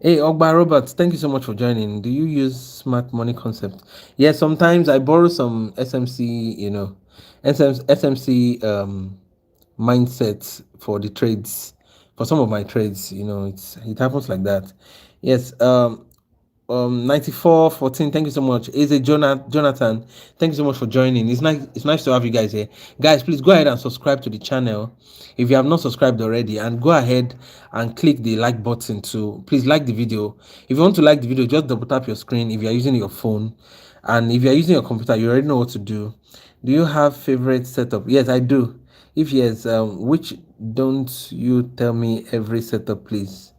Hey, Ogba Roberts, thank you so much for joining. Do you use smart money concept? Yeah, sometimes I borrow some SMC, SMC mindsets for the trades, for some of my trades. It happens like that. Yes. 9414, thank you so much. Is it Jonathan? Thank you so much for joining. It's nice to have you guys here. Guys, please go ahead and subscribe to the channel if you have not subscribed already, and go ahead and click the like button to please like the video. If you want to like the video, just double tap your screen if you are using your phone, and if you are using your computer, you already know what to do. Do you have favorite setup? Yes, I do. If yes, which don't you tell me every setup, please?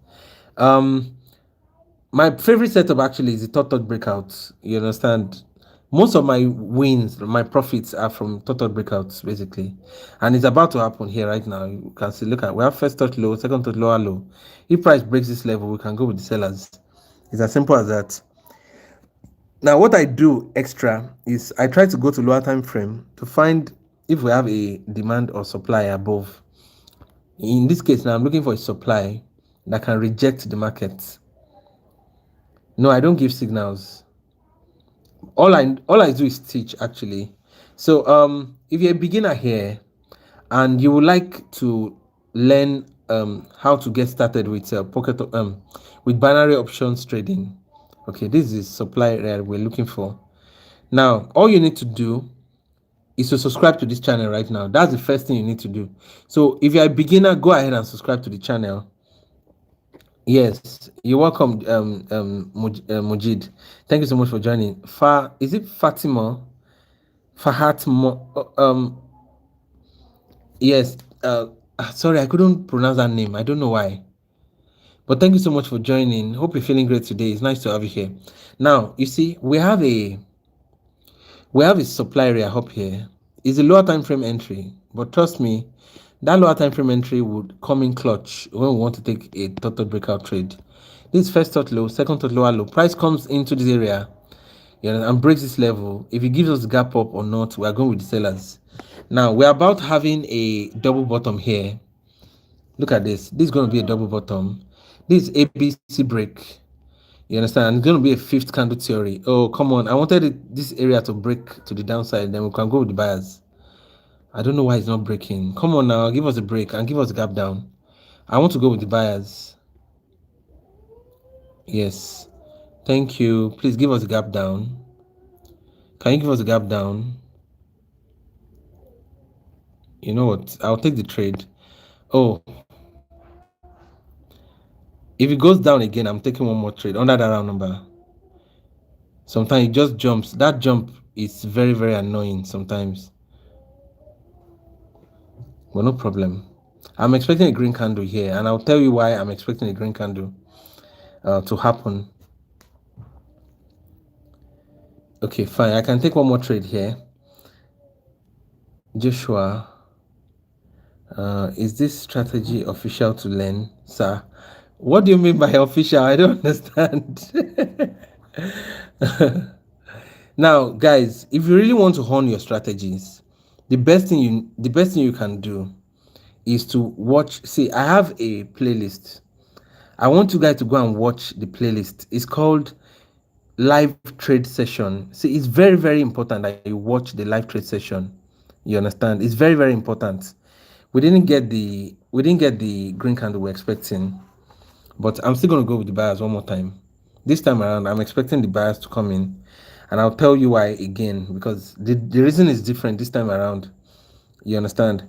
My favorite setup actually is the thought breakouts. You understand? Most of my wins, my profits are from thought breakouts, basically. And it's about to happen here right now. You can see, look at, we have first thought low, second thought lower low. If price breaks this level, we can go with the sellers. It's as simple as that. Now, what I do extra is I try to go to lower time frame to find if we have a demand or supply above. In this case, now I'm looking for a supply that can reject the market. No, I don't give signals. All I do is teach, actually. So if you're a beginner here and you would like to learn how to get started with with binary options trading, okay, this is supply area we're looking for. Now all you need to do is to subscribe to this channel right now. That's the first thing you need to do. So if you're a beginner, go ahead and subscribe to the channel. Yes, you're welcome, Mujid. Thank you so much for joining. Is it Fatima? Yes. Sorry, I couldn't pronounce that name. I don't know why. But thank you so much for joining. Hope you're feeling great today. It's nice to have you here. Now, you see, we have a supply area up here. It's a lower time frame entry, but trust me, that lower time frame entry would come in clutch when we want to take a total breakout trade. This first thought low, second thought lower low. Price comes into this area, and breaks this level. If it gives us gap up or not, we are going with the sellers. Now we're about having a double bottom here. Look at this. This is going to be a double bottom. This is ABC break. You understand? It's going to be a fifth candle theory. Oh, come on. I wanted this area to break to the downside. Then we can go with the buyers. I don't know why it's not breaking. Come on now. Give us a break and give us a gap down. I want to go with the buyers. Yes. Thank you. Please give us a gap down. Can you give us a gap down? You know what? I'll take the trade. Oh. If it goes down again, I'm taking one more trade under that round number. Sometimes it just jumps. That jump is very, very annoying sometimes. Well, no problem. I'm expecting a green candle here, and I'll tell you why I'm expecting a green candle to happen. Okay, fine. I can take one more trade here. Joshua, is this strategy official to learn, sir? What do you mean by official? I don't understand. Now, guys, if you really want to hone your strategies, the best thing you can do is to watch. See, I have a playlist. I want you guys to go and watch the playlist. It's called live trade session. See, it's very, very important that you watch the live trade session. You understand? It's very, very important. We didn't get the green candle we're expecting, but I'm still going to go with the buyers one more time. This time around, I'm expecting the buyers to come in, and I'll tell you why again, because the reason is different this time around. You understand?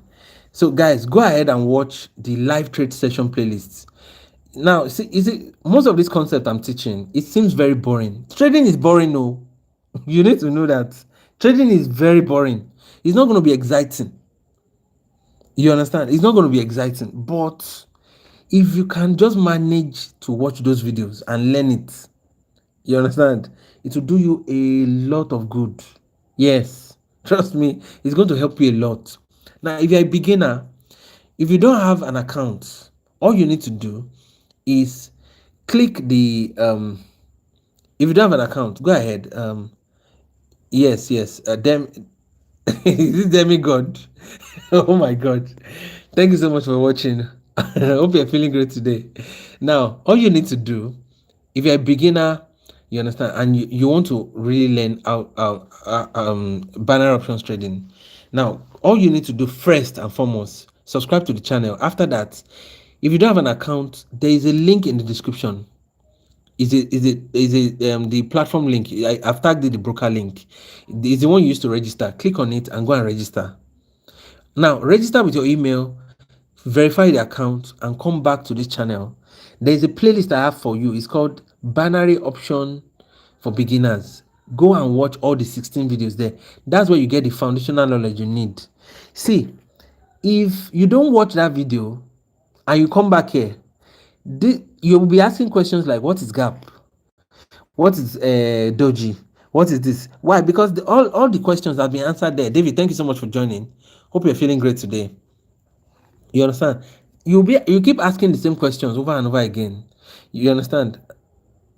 So guys, go ahead and watch the live trade session playlists. Now, see, most of this concept I'm teaching, it seems very boring. Trading is boring, no. You need to know that. Trading is very boring. It's not going to be exciting. You understand? It's not going to be exciting. But if you can just manage to watch those videos and learn it, you understand? It will do you a lot of good. Yes. Trust me, it's going to help you a lot. Now, if you're a beginner, if you don't have an account, all you need to do is click the if you don't have an account, go ahead. Yes, is it demigod? Oh my god. Thank you so much for watching. I hope you're feeling great today. Now, all you need to do, if you're a beginner, you understand, and you want to really learn binary options trading. Now, all you need to do first and foremost, subscribe to the channel. After that, If you don't have an account, there is a link in the description. Is it the platform link? I've tagged it the broker link. It's the one you use to register. Click on it and go and register. Now register with your email, verify the account, and come back to this channel. There is a playlist I have for you. It's called Binary Option for Beginners. Go and watch all the 16 videos there. That's where you get the foundational knowledge you need. See, if you don't watch that video and you come back here, you will be asking questions like, what is gap? What is doji? What is this? Why? Because all the questions have been answered there. David, thank you so much for joining. Hope you're feeling great today. You understand? You keep asking the same questions over and over again. You understand?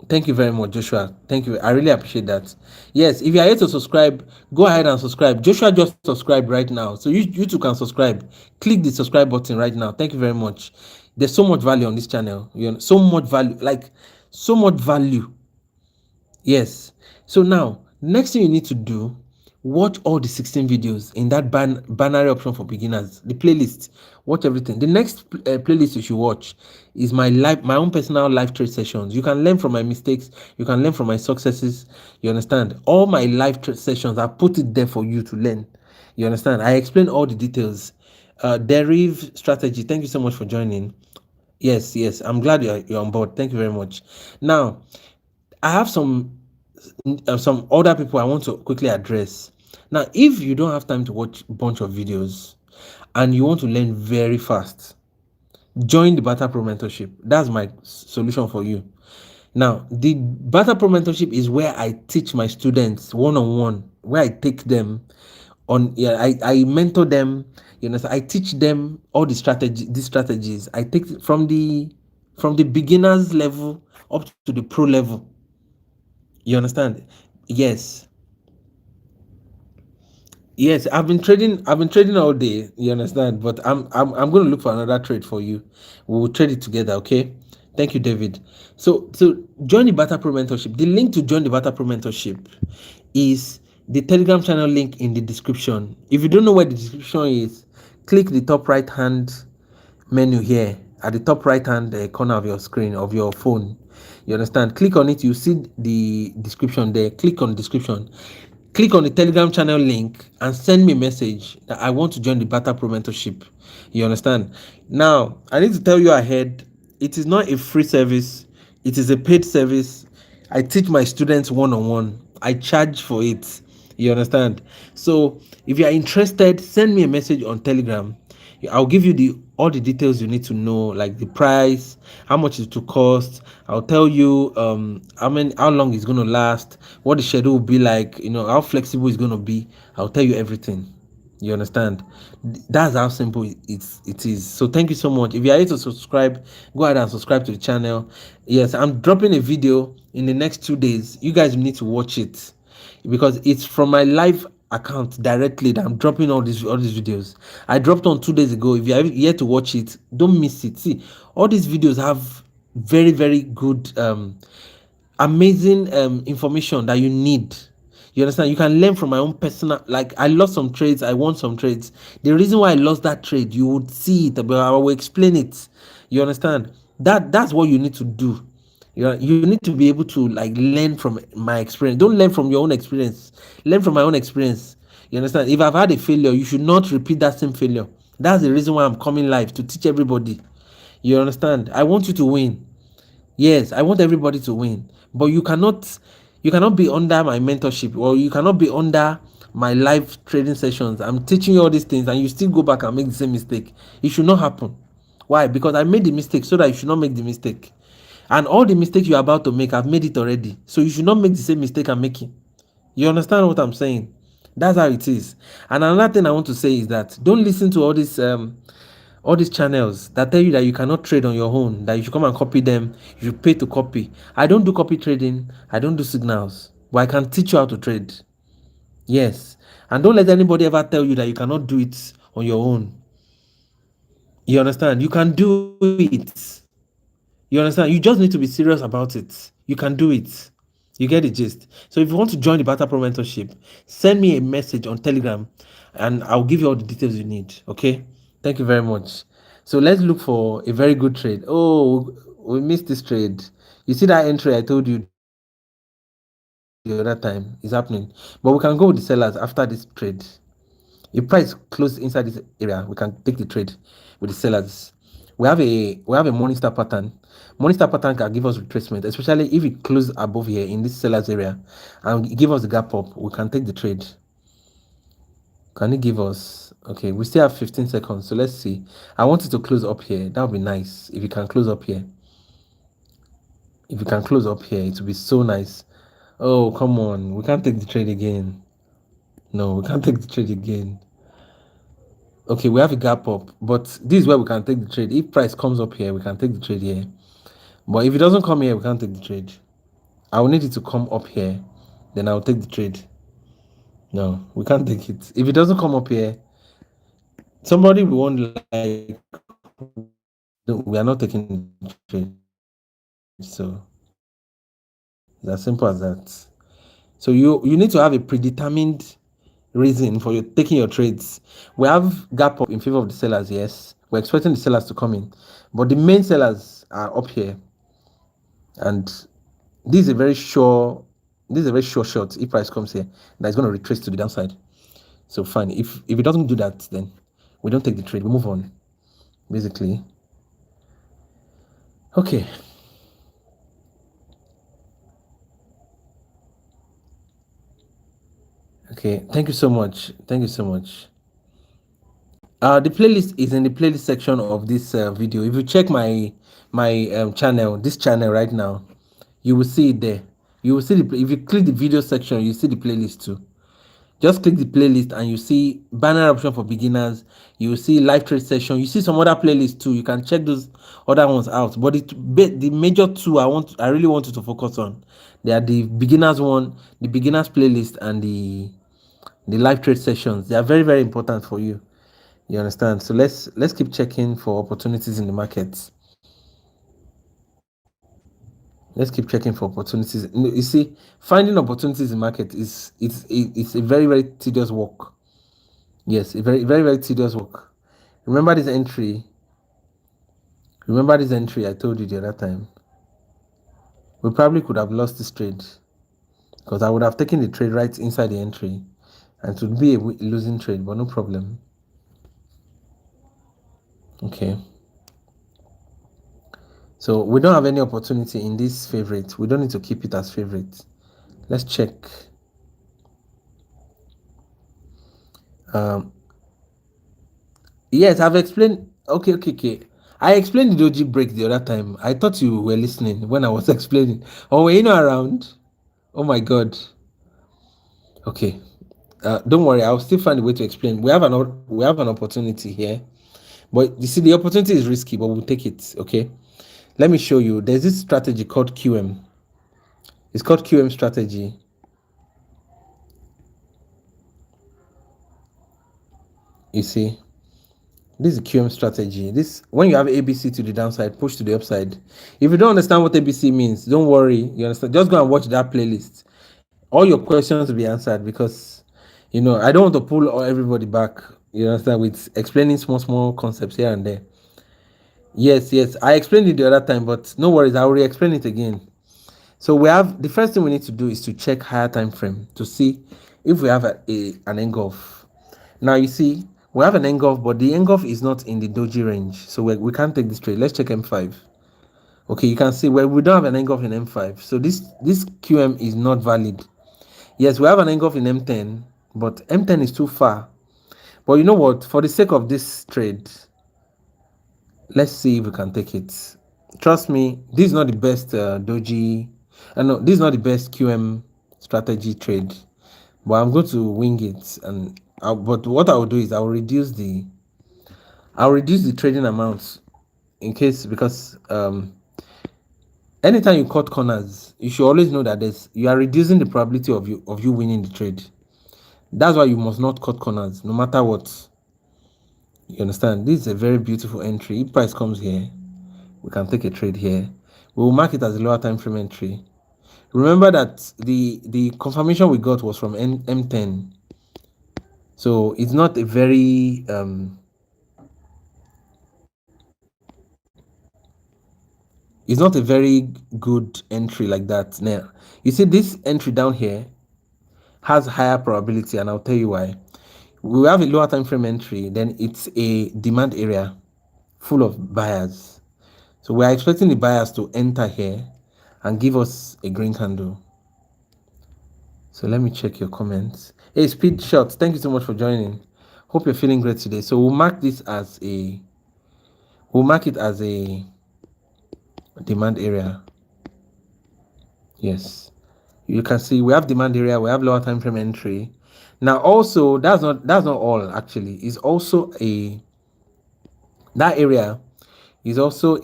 Thank you very much, Joshua. Thank you. I really appreciate that. Yes, if you are here to subscribe, go ahead and subscribe. Joshua just subscribed right now. So you too can subscribe. Click the subscribe button right now. Thank you very much. There's so much value on this channel. You know, so much value, like so much value. Yes. So now, next thing you need to do, watch all the 16 videos in that binary option for beginners, the playlist. Watch everything. The next playlist you should watch is my own personal live trade sessions. You can learn from my mistakes. You can learn from my successes. You understand? All my live trade sessions, I put it there for you to learn. You understand? I explain all the details. Derive strategy. Thank you so much for joining. Yes. I'm glad you're on board. Thank you very much. Now, I have some other people I want to quickly address. Now, if you don't have time to watch a bunch of videos and you want to learn very fast, join the Barter-Pro mentorship. That's my solution for you. Now, the Barter-Pro mentorship is where I teach my students one-on-one, where I take them on. I mentor them. You know, so I teach them all these strategies. I take it from the beginners level up to the pro level. You understand? Yes. I've been trading all day. You understand? But I'm going to look for another trade for you. We will trade it together. Okay. Thank you, David. So join the Barter-Pro mentorship. The link to join the Barter-Pro mentorship is the Telegram channel link in the description. If you don't know where the description is, click the top right hand menu here at the top right hand corner of your screen of your phone. You understand? Click on it. You see the description there. Click on the description. Click on the Telegram channel link and send me a message that I want to join the Barter-Pro mentorship. You understand? Now, I need to tell you ahead, it is not a free service. It is a paid service. I teach my students one-on-one. I charge for it. You understand? So if you are interested, send me a message on Telegram. I'll give you all the details you need to know, like the price, how much it will cost. I'll tell you how long it's going to last, what the schedule will be like, you know, how flexible it's going to be. I'll tell you everything. You understand? That's how simple it is. So thank you so much. If you are here to subscribe, go ahead and subscribe to the channel. Yes, I'm dropping a video in the next 2 days. You guys need to watch it because it's from my live account directly that I'm dropping all these videos. I dropped on 2 days ago. If you're yet to watch it, don't miss it. See, all these videos have very, very good amazing information that you need. You understand? You can learn from my own personal, like I lost some trades, I won some trades. The reason why I lost that trade, you would see it, but I will explain it. You understand? That's what you need to do. You need to be able to like learn from my experience. Don't learn from your own experience. Learn from my own experience. You understand? If I've had a failure, you should not repeat that same failure. That's the reason why I'm coming live, to teach everybody. You understand? I want you to win. Yes, I want everybody to win. But you cannot be under my mentorship, or you cannot be under my live trading sessions. I'm teaching you all these things and you still go back and make the same mistake. It should not happen. Why? Because I made the mistake so that you should not make the mistake. And all the mistakes you're about to make, I've made it already. So you should not make the same mistake I'm making. You understand what I'm saying? That's how it is. And another thing I want to say is that don't listen to all these channels that tell you that you cannot trade on your own, that you should come and copy them, you should pay to copy. I don't do copy trading. I don't do signals. But I can teach you how to trade. Yes. And don't let anybody ever tell you that you cannot do it on your own. You understand? You can do it. You understand? You just need to be serious about it. You can do it. You get the gist. So if you want to join the Barter-Pro mentorship, send me a message on Telegram and I'll give you all the details you need. Okay? Thank you very much. So let's look for a very good trade. Oh, we missed this trade. You see that entry I told you the other time is happening, but we can go with the sellers after this trade. If price close inside this area, we can take the trade with the sellers. We have a morning star pattern. Morning star pattern can give us retracement, especially if it closes above here in this sellers area and give us the gap up. We can take the trade. Can it give us? Okay, we still have 15 seconds. So let's see. I want it to close up here. That would be nice if you can close up here. If you can close up here, it would be so nice. Oh, come on. We can't take the trade again. No, we can't take the trade again. Okay, we have a gap up, but this is where we can take the trade. If price comes up here, we can take the trade here. But if it doesn't come here, we can't take the trade. I will need it to come up here. Then I'll take the trade. No, we can't take it. If it doesn't come up here, somebody will want like, no, we are not taking the trade. So it's as simple as that. So you need to have a predetermined reason for you taking your trades. We have gap up in favor of the sellers, yes. We're expecting the sellers to come in, but the main sellers are up here, and this is a very sure, shot. If price comes here, that is going to retrace to the downside. So fine. If it doesn't do that, then we don't take the trade. We move on. Basically. Okay. Okay. Thank you so much. Thank you so much. The playlist is in the playlist section of this video. If you check my channel, this channel right now, you will see it there. You will see if you click the video section, you see the playlist too. Just click the playlist and you see banner option for beginners. You will see live trade session. You see some other playlists too. You can check those other ones out. But the major two I really want you to focus on. They are the beginners one, the beginners playlist, and the live trade sessions. They are very, very important for you. You understand? So let's keep checking for opportunities in the markets. Let's keep checking for opportunities. You see, finding opportunities in market it's a very, very tedious work. Yes, a very, very, very tedious work. Remember this entry. Remember this entry I told you the other time. We probably could have lost this trade because I would have taken the trade right inside the entry, and it would be a losing trade, but no problem. Okay. So we don't have any opportunity in this favorite. We don't need to keep it as favorite. Let's check. Yes, I've explained. Okay. I explained the doji break the other time. I thought you were listening when I was explaining. Oh, were you not around? Oh my God. Okay. Don't worry. I'll still find a way to explain. We have an opportunity here, but you see, the opportunity is risky, but we'll take it. Okay. Let me show you. There's this strategy called QM. It's called QM strategy. You see, this is a QM strategy. This, when you have ABC to the downside, push to the upside. If you don't understand what ABC means, don't worry. You understand? Just go and watch that playlist. All your questions will be answered because, I don't want to pull everybody back. You understand? With explaining small concepts here and there. Yes. I explained it the other time, but no worries. I will re-explain it again. So the first thing we need to do is to check higher time frame to see if we have an engulf. Now you see we have an engulf, but the engulf is not in the doji range, so we can't take this trade. Let's check M5. Okay, you can see where we don't have an engulf in M5, so this QM is not valid. Yes, we have an engulf in M10, but M10 is too far. But you know what? For the sake of this trade, let's see if we can take it. Trust me, this is not the best doji. No, this is not the best QM strategy trade, but I'm going to wing it. But what I will do is I'll reduce the trading amount in case, because anytime you cut corners, you should always know that you are reducing the probability of you winning the trade. That's why you must not cut corners, no matter what. You understand? This is a very beautiful entry. If price comes here, we can take a trade here. We will mark it as a lower time frame entry. Remember that the confirmation we got was from M10, so it's not a very it's not a very good entry like that. Now, you see this entry down here has higher probability, and I'll tell you why. We have a lower time frame entry, then it's a demand area full of buyers. So we are expecting the buyers to enter here and give us a green candle. So let me check your comments. Hey, Speed Shots, thank you so much for joining. Hope you're feeling great today. So we'll mark it as a demand area. Yes, you can see we have demand area, we have lower time frame entry. Now also that's not all actually. It's also that area is also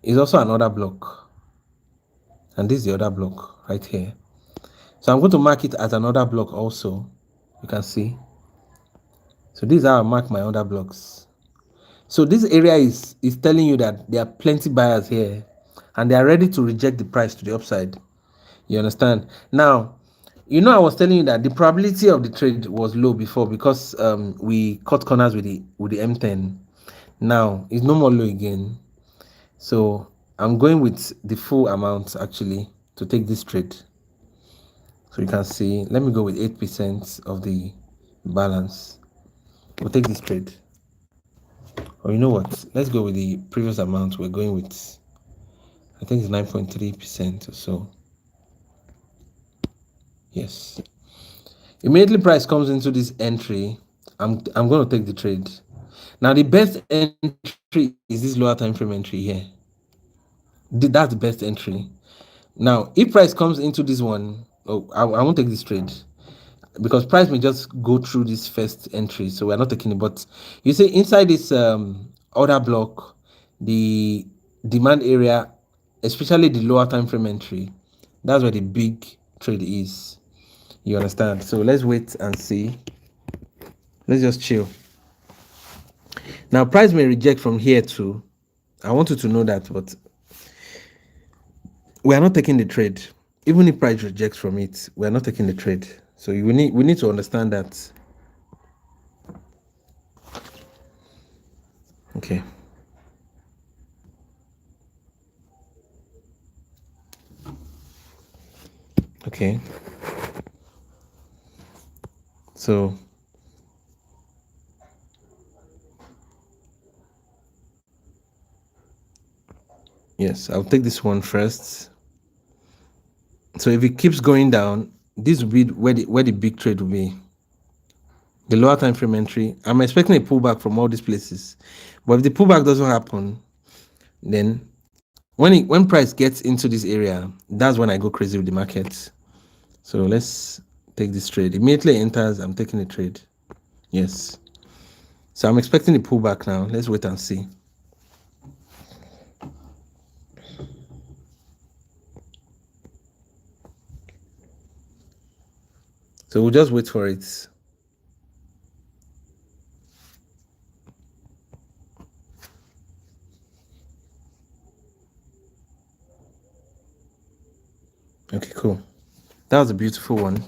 another block, and this is the other block right here. So I'm going to mark it as another block also. You can see. So this is how I mark my other blocks. So this area is telling you that there are plenty buyers here and they are ready to reject the price to the upside. You understand? Now, I was telling you that the probability of the trade was low before because we cut corners with the M10. Now it's no more low again. So I'm going with the full amount actually to take this trade. So you can see, let me go with 8% of the balance. We'll take this trade. Or you know what? Let's go with the previous amount. We're going with, I think it's 9.3% or so. Yes. Immediately price comes into this entry, I'm going to take the trade. Now the best entry is this lower time frame entry here. That's the best entry. Now if price comes into this one, I won't take this trade because price may just go through this first entry, so we're not taking it. But you see inside this order block, the demand area, especially the lower time frame entry, that's where the big trade is. You understand? So let's wait and see. Let's just chill. Now price may reject from here too. I want you to know that, but we are not taking the trade. Even if price rejects from it, we are not taking the trade. So we need to understand that. Okay. Okay. So yes, I'll take this one first. So if it keeps going down, this will be where the big trade will be. The lower time frame entry. I'm expecting a pullback from all these places. But if the pullback doesn't happen, then when price gets into this area, that's when I go crazy with the market. So let's take this trade. Immediately enters, I'm taking the trade. Yes. So I'm expecting the pullback now. Let's wait and see. So we'll just wait for it. Okay, cool. That was a beautiful one.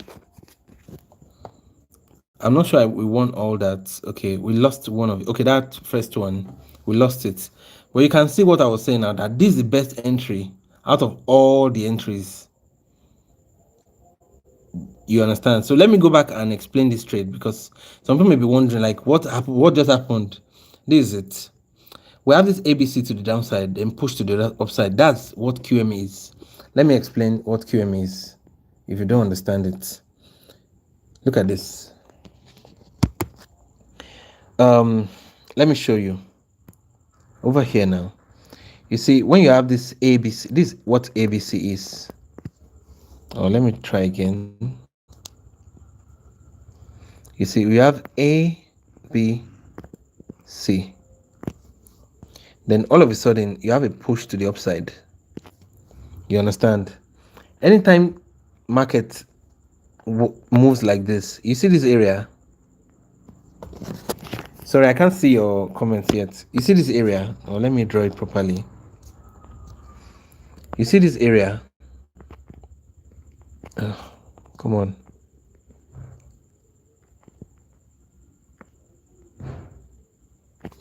I'm not sure we won all that. Okay, we lost one of it. Okay, that first one, we lost it. But you can see what I was saying now, that this is the best entry out of all the entries. You understand? So let me go back and explain this trade, because some people may be wondering, like, what happened? What just happened? This is it. We have this ABC to the downside, then push to the upside. That's what QM is. Let me explain what QM is if you don't understand it. Look at this. Let me show you over here now. You see, when you have this ABC, this is what ABC is. Oh, let me try again. You see, we have A, B, C. Then all of a sudden, you have a push to the upside. You understand? Anytime market moves like this, you see this area. Sorry, I can't see your comments yet. You see this area? Oh, let me draw it properly. You see this area? Oh, come on.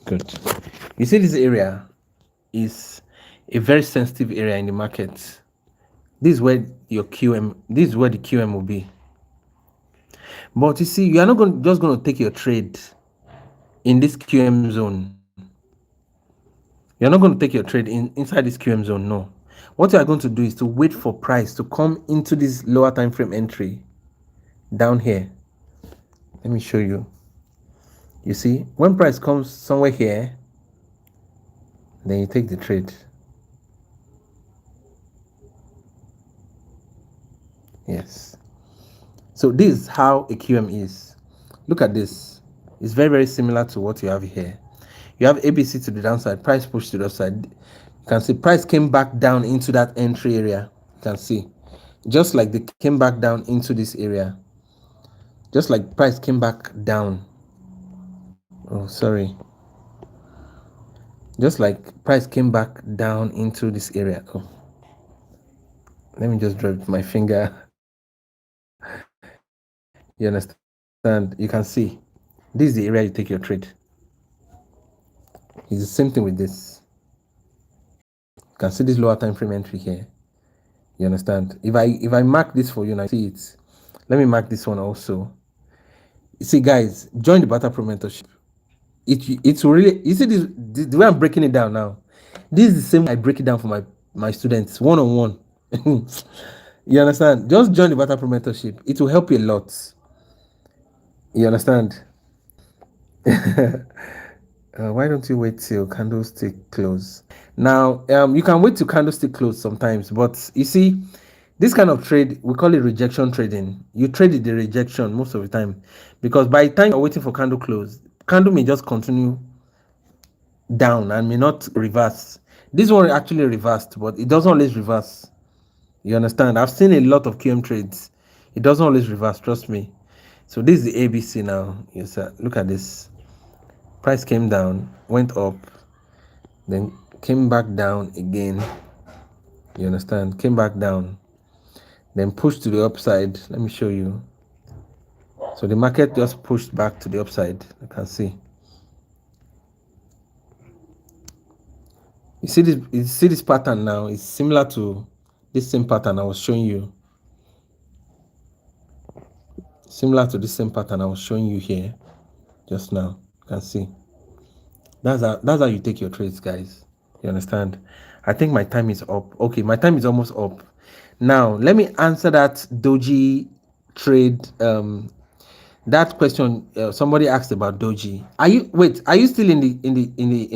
Good. You see this area? is a very sensitive area in the market. This is where your QM, this is where the QM will be. But you see, you are not just going to take your trade in this QM zone. You're not going to take your trade inside this QM zone. No. What you are going to do is to wait for price to come into this lower time frame entry down here. Let me show you. You see, when price comes somewhere here, then you take the trade. Yes. So this is how a QM is. Look at this. It's very, very similar to what you have here. You have ABC to the downside, price push to the upside. You can see price came back down into that entry area. You can see. Just like they came back down into this area. Just like price came back down. Oh, sorry. Just like price came back down into this area. Oh. Let me just draw it with my finger. You understand? You can see. This is the area you take your trade. It's the same thing with this. You can see this lower time frame entry here. You understand? If I mark this for you and I see it, let me mark this one also. You see, guys, join the Barter-Pro mentorship. It's really, you see this, the way I'm breaking it down now. This is the same way I break it down for my students one-on-one. You understand? Just join the Barter-Pro mentorship. It will help you a lot. You understand? Why don't you wait till candlestick close? Now, you can wait till candlestick close sometimes, but you see, this kind of trade, we call it rejection trading. You trade the rejection most of the time, because by the time you're waiting for candle close, candle may just continue down and may not reverse. This one actually reversed, but it doesn't always reverse. You understand? I've seen a lot of QM trades. It doesn't always reverse, trust me. So this is the ABC now. Yes, sir. Look at this. Price came down, went up, then came back down again. You understand? Came back down, then pushed to the upside. Let me show you. So the market just pushed back to the upside. You can see. You see this pattern now. It's similar to this same pattern I was showing you. Similar to this same pattern I was showing you here just now. You can see. That's how you take your trades, guys. You understand? I think my time is up. Okay, my time is almost up. Now let me answer that doji trade. That question somebody asked about doji. Are you still in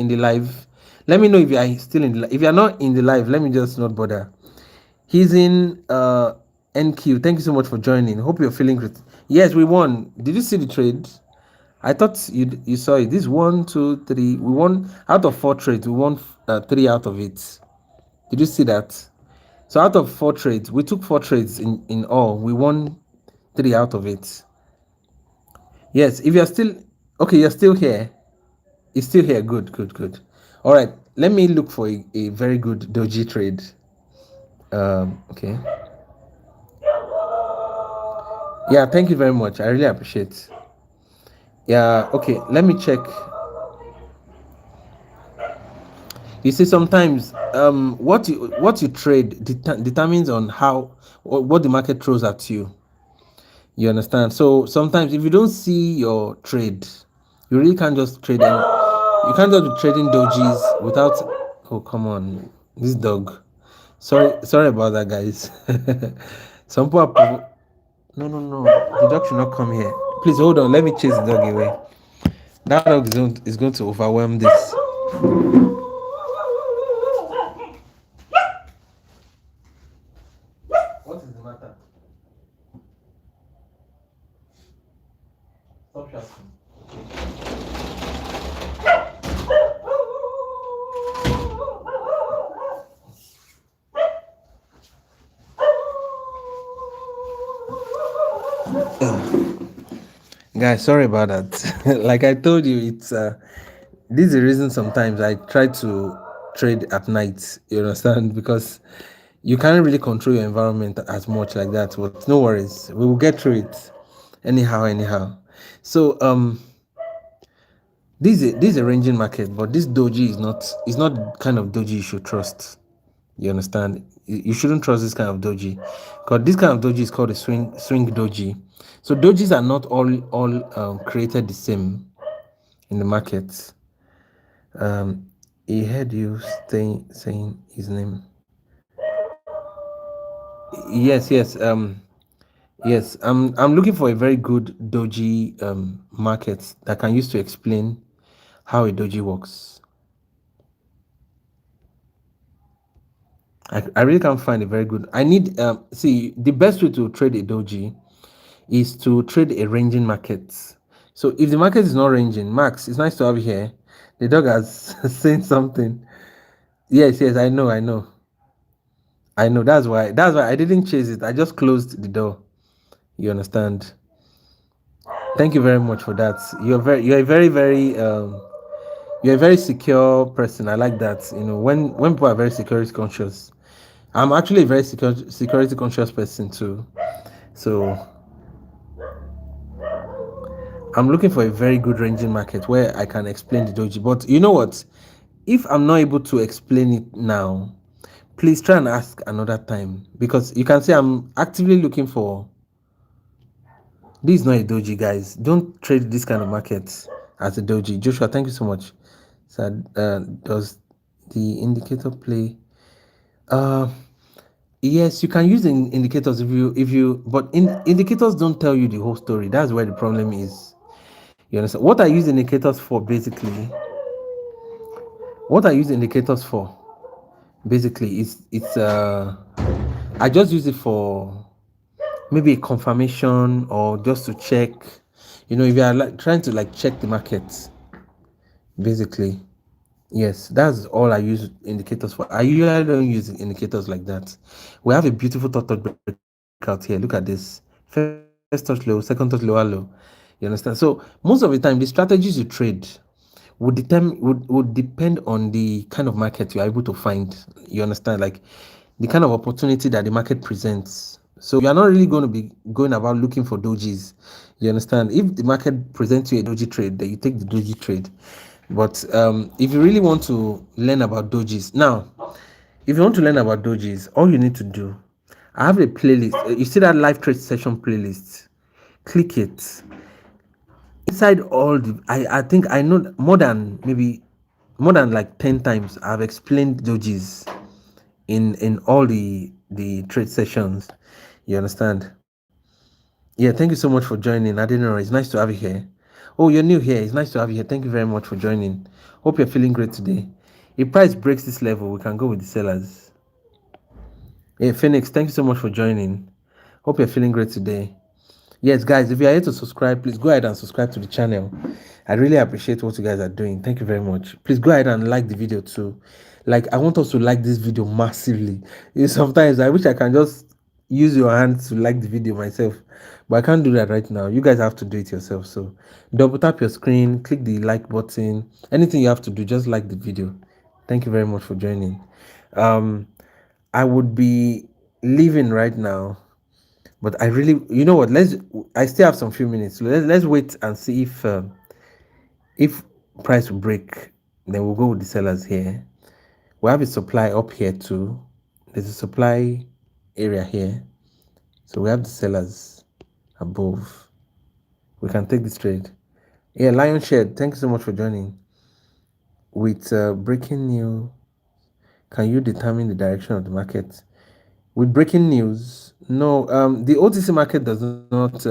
the live? Let me know if you are still in the. If you are not in the live, let me just not bother. He's in NQ. Thank you so much for joining. Hope you're feeling great. Yes, we won. Did you see the trade? I thought you saw it. This 1, 2, 3. We won out of 4 trades. We won 3 out of it. Did you see that? So out of 4 trades, we took 4 trades in all. We won 3 out of it. Yes, if you're still okay, you're still here. It's still here. Good. All right. Let me look for a very good doji trade. Okay. Yeah, thank you very much. I really appreciate. Yeah, okay. Let me check. You see, sometimes what you trade determines on how what the market throws at you. You understand? So sometimes if you don't see your trade, you really can't just trade them. You can't just be trading dojis without. Oh, come on, this dog. Sorry about that, guys. Some people are. No. The dog should not come here. Please hold on. Let me chase the dog away. That dog is going to overwhelm this. What is the matter? Stop shouting. Guys, sorry about that. Like I told you, it's this is the reason sometimes I try to trade at night. You understand? Because you can't really control your environment as much like that. But no worries, we will get through it anyhow. So This is a ranging market, but this doji is not kind of doji you should trust. You understand? You shouldn't trust this kind of doji, because this kind of doji is called a swing doji. So dojis are not all created the same in the market. He heard you saying his name. Yes, yes. Yes, I'm looking for a very good doji market that can use to explain how a doji works. I really can't find a very good. I need see, the best way to trade a doji is to trade a ranging market. So if the market is not ranging, Max, it's nice to have you here. The dog has saying something. Yes, yes, I know. That's why I didn't chase it. I just closed the door. You understand? Thank you very much for that. You're a very secure person. I like that. When people are very security conscious. I'm actually a very security conscious person too. So I'm looking for a very good ranging market where I can explain the doji. But you know what? If I'm not able to explain it now, please try and ask another time, because you can see I'm actively looking for. This is not a doji, guys. Don't trade this kind of market as a doji. Joshua, thank you so much. So, does the indicator play? Uh, yes, you can use indicators but indicators don't tell you the whole story. That's where the problem is. You understand? What I use indicators for basically, what I use indicators for basically is I just use it for maybe a confirmation, or just to check. If you are trying to check the market, basically. Yes, that's all I use indicators for. I usually don't use indicators like that. We have a beautiful thought breakout here. Look at this. First touch low, second touch lower low. You understand? So most of the time, the strategies you trade would depend on the kind of market you are able to find. You understand? Like the kind of opportunity that the market presents. So you are not really going to be going about looking for dojis. You understand? If the market presents you a doji trade, then you take the doji trade. But if you really want to learn about dojis now, if you want to learn about dojis, all you need to do, I have a playlist. You see that live trade session playlist? Click it. Inside all the, I think I know more than like 10 times I've explained dojis in all the trade sessions. You understand? Yeah, thank you so much for joining. I didn't know. It's nice to have you here. Oh, you're new here. It's nice to have you here. Thank you very much for joining. Hope you're feeling great today. If price breaks this level, we can go with the sellers. Hey, Phoenix, thank you so much for joining. Hope you're feeling great today. Yes, guys, if you are here to subscribe, please go ahead and subscribe to the channel. I really appreciate what you guys are doing. Thank you very much. Please go ahead and like the video too. I want us to like this video massively. Sometimes I wish I can just use your hands to like the video myself, but I can't do that right now. You guys have to do it yourself. So double tap your screen, click the like button. Anything you have to do, just like the video. Thank you very much for joining. I would be leaving right now, but I really, you know what? I still have some few minutes. So let's wait and see if price will break. Then we'll go with the sellers here. We have a supply up here too. There's a supply area here. So we have the sellers above. We can take this trade. Yeah, Lion Shed, thank you so much for joining. With breaking news, can you determine the direction of the market? With breaking news, no. The OTC market does not.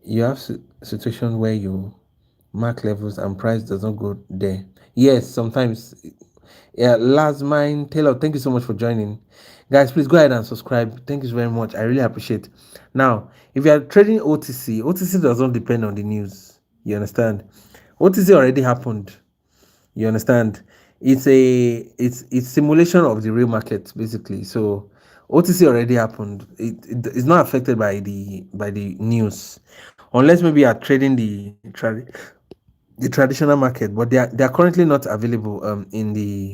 You have situation where you mark levels and price does not go there. Yes, sometimes. Yeah, last mine Taylor, thank you so much for joining. Guys, please go ahead and subscribe. Thank you very much. I really appreciate. Now, if you are trading OTC does not depend on the news. You understand? OTC already happened. You understand? It's simulation of the real market basically. So OTC already happened. It's not affected by the news, unless maybe you are trading the traditional market, but they are currently not available in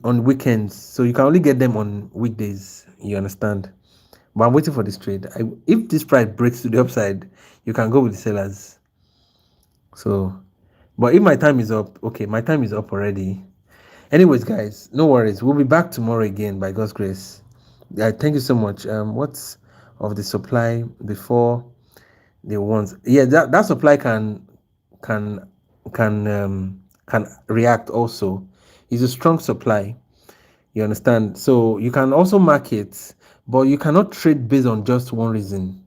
on weekends, so you can only get them on weekdays. You understand? But I'm waiting for this trade. If this price breaks to the upside, you can go with the sellers. So, but if my time is up, okay, my time is up already. Anyways, guys, no worries. We'll be back tomorrow again by God's grace. Thank you so much. What's of the supply before the ones? Yeah, that supply can can react also. It's a strong supply. You understand? So you can also mark it, but you cannot trade based on just one reason.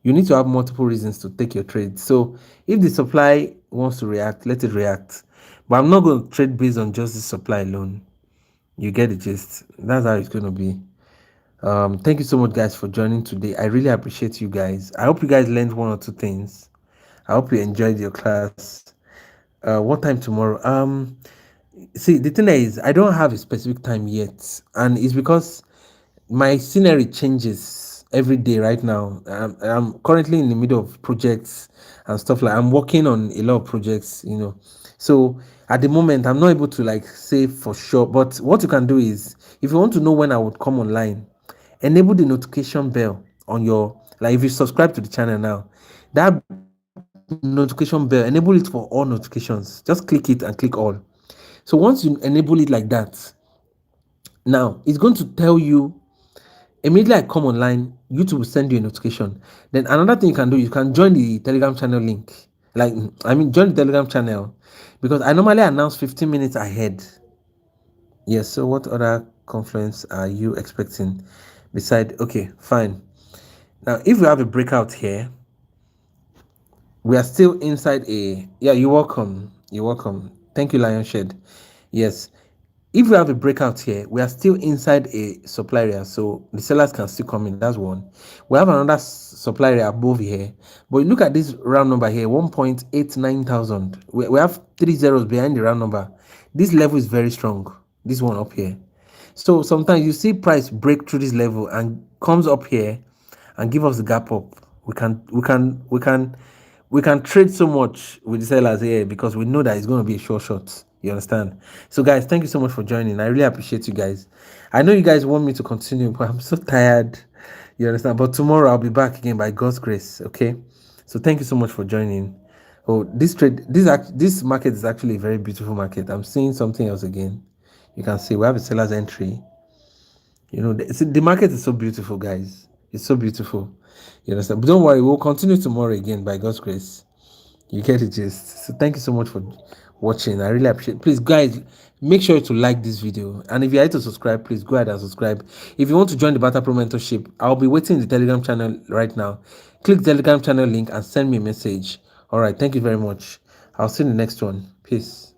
You need to have multiple reasons to take your trade. So if the supply wants to react, let it react. But I'm not going to trade based on just the supply alone. You get the gist. That's how it's going to be. Thank you so much, guys, for joining today. I really appreciate you guys. I hope you guys learned one or two things. I hope you enjoyed your class. What time tomorrow? See, the thing is, I don't have a specific time yet, and it's because my scenery changes every day right now. I'm currently in the middle of projects and stuff like I'm working on a lot of projects, So at the moment, I'm not able to like say for sure. But what you can do is, if you want to know when I would come online, enable the notification bell on your like if you subscribe to the channel now, that notification bell, enable it for all notifications. Just click it and click all. So once you enable it like that, now it's going to tell you immediately I come online, YouTube will send you a notification. Then another thing you can do, you can join the Telegram channel link. Join the Telegram channel because I normally announce 15 minutes ahead. Yes, so what other confluence are you expecting? Okay, fine. Now, if we have a breakout here, we are still inside a, yeah, you're welcome. You're welcome. Thank you, Lion Shed. Yes, if we have a breakout here, we are still inside a supply area, so the sellers can still come in. That's one. We have another supply area above here, but look at this round number here, 1.89 thousand. We have 3 zeros behind the round number. This level is very strong. This one up here. So sometimes you see price break through this level and comes up here and give us the gap up. We can trade so much with the sellers here because we know that it's going to be a short. You understand? So guys, thank you so much for joining. I really appreciate you guys. I know you guys want me to continue, but I'm so tired. You understand? But tomorrow I'll be back again by God's grace. Okay. So thank you so much for joining. Oh, this market is actually a very beautiful market. I'm seeing something else again. You can see we have a seller's entry. The market is so beautiful, guys. It's so beautiful. You understand? But don't worry, we'll continue tomorrow again by God's grace. You get the gist. So thank you so much for watching. I really appreciate it. Please, guys, make sure to like this video. And if you are to subscribe, please go ahead and subscribe. If you want to join the Barter-Pro mentorship, I'll be waiting in the Telegram channel right now. Click the Telegram channel link and send me a message. All right. Thank you very much. I'll see you in the next one. Peace.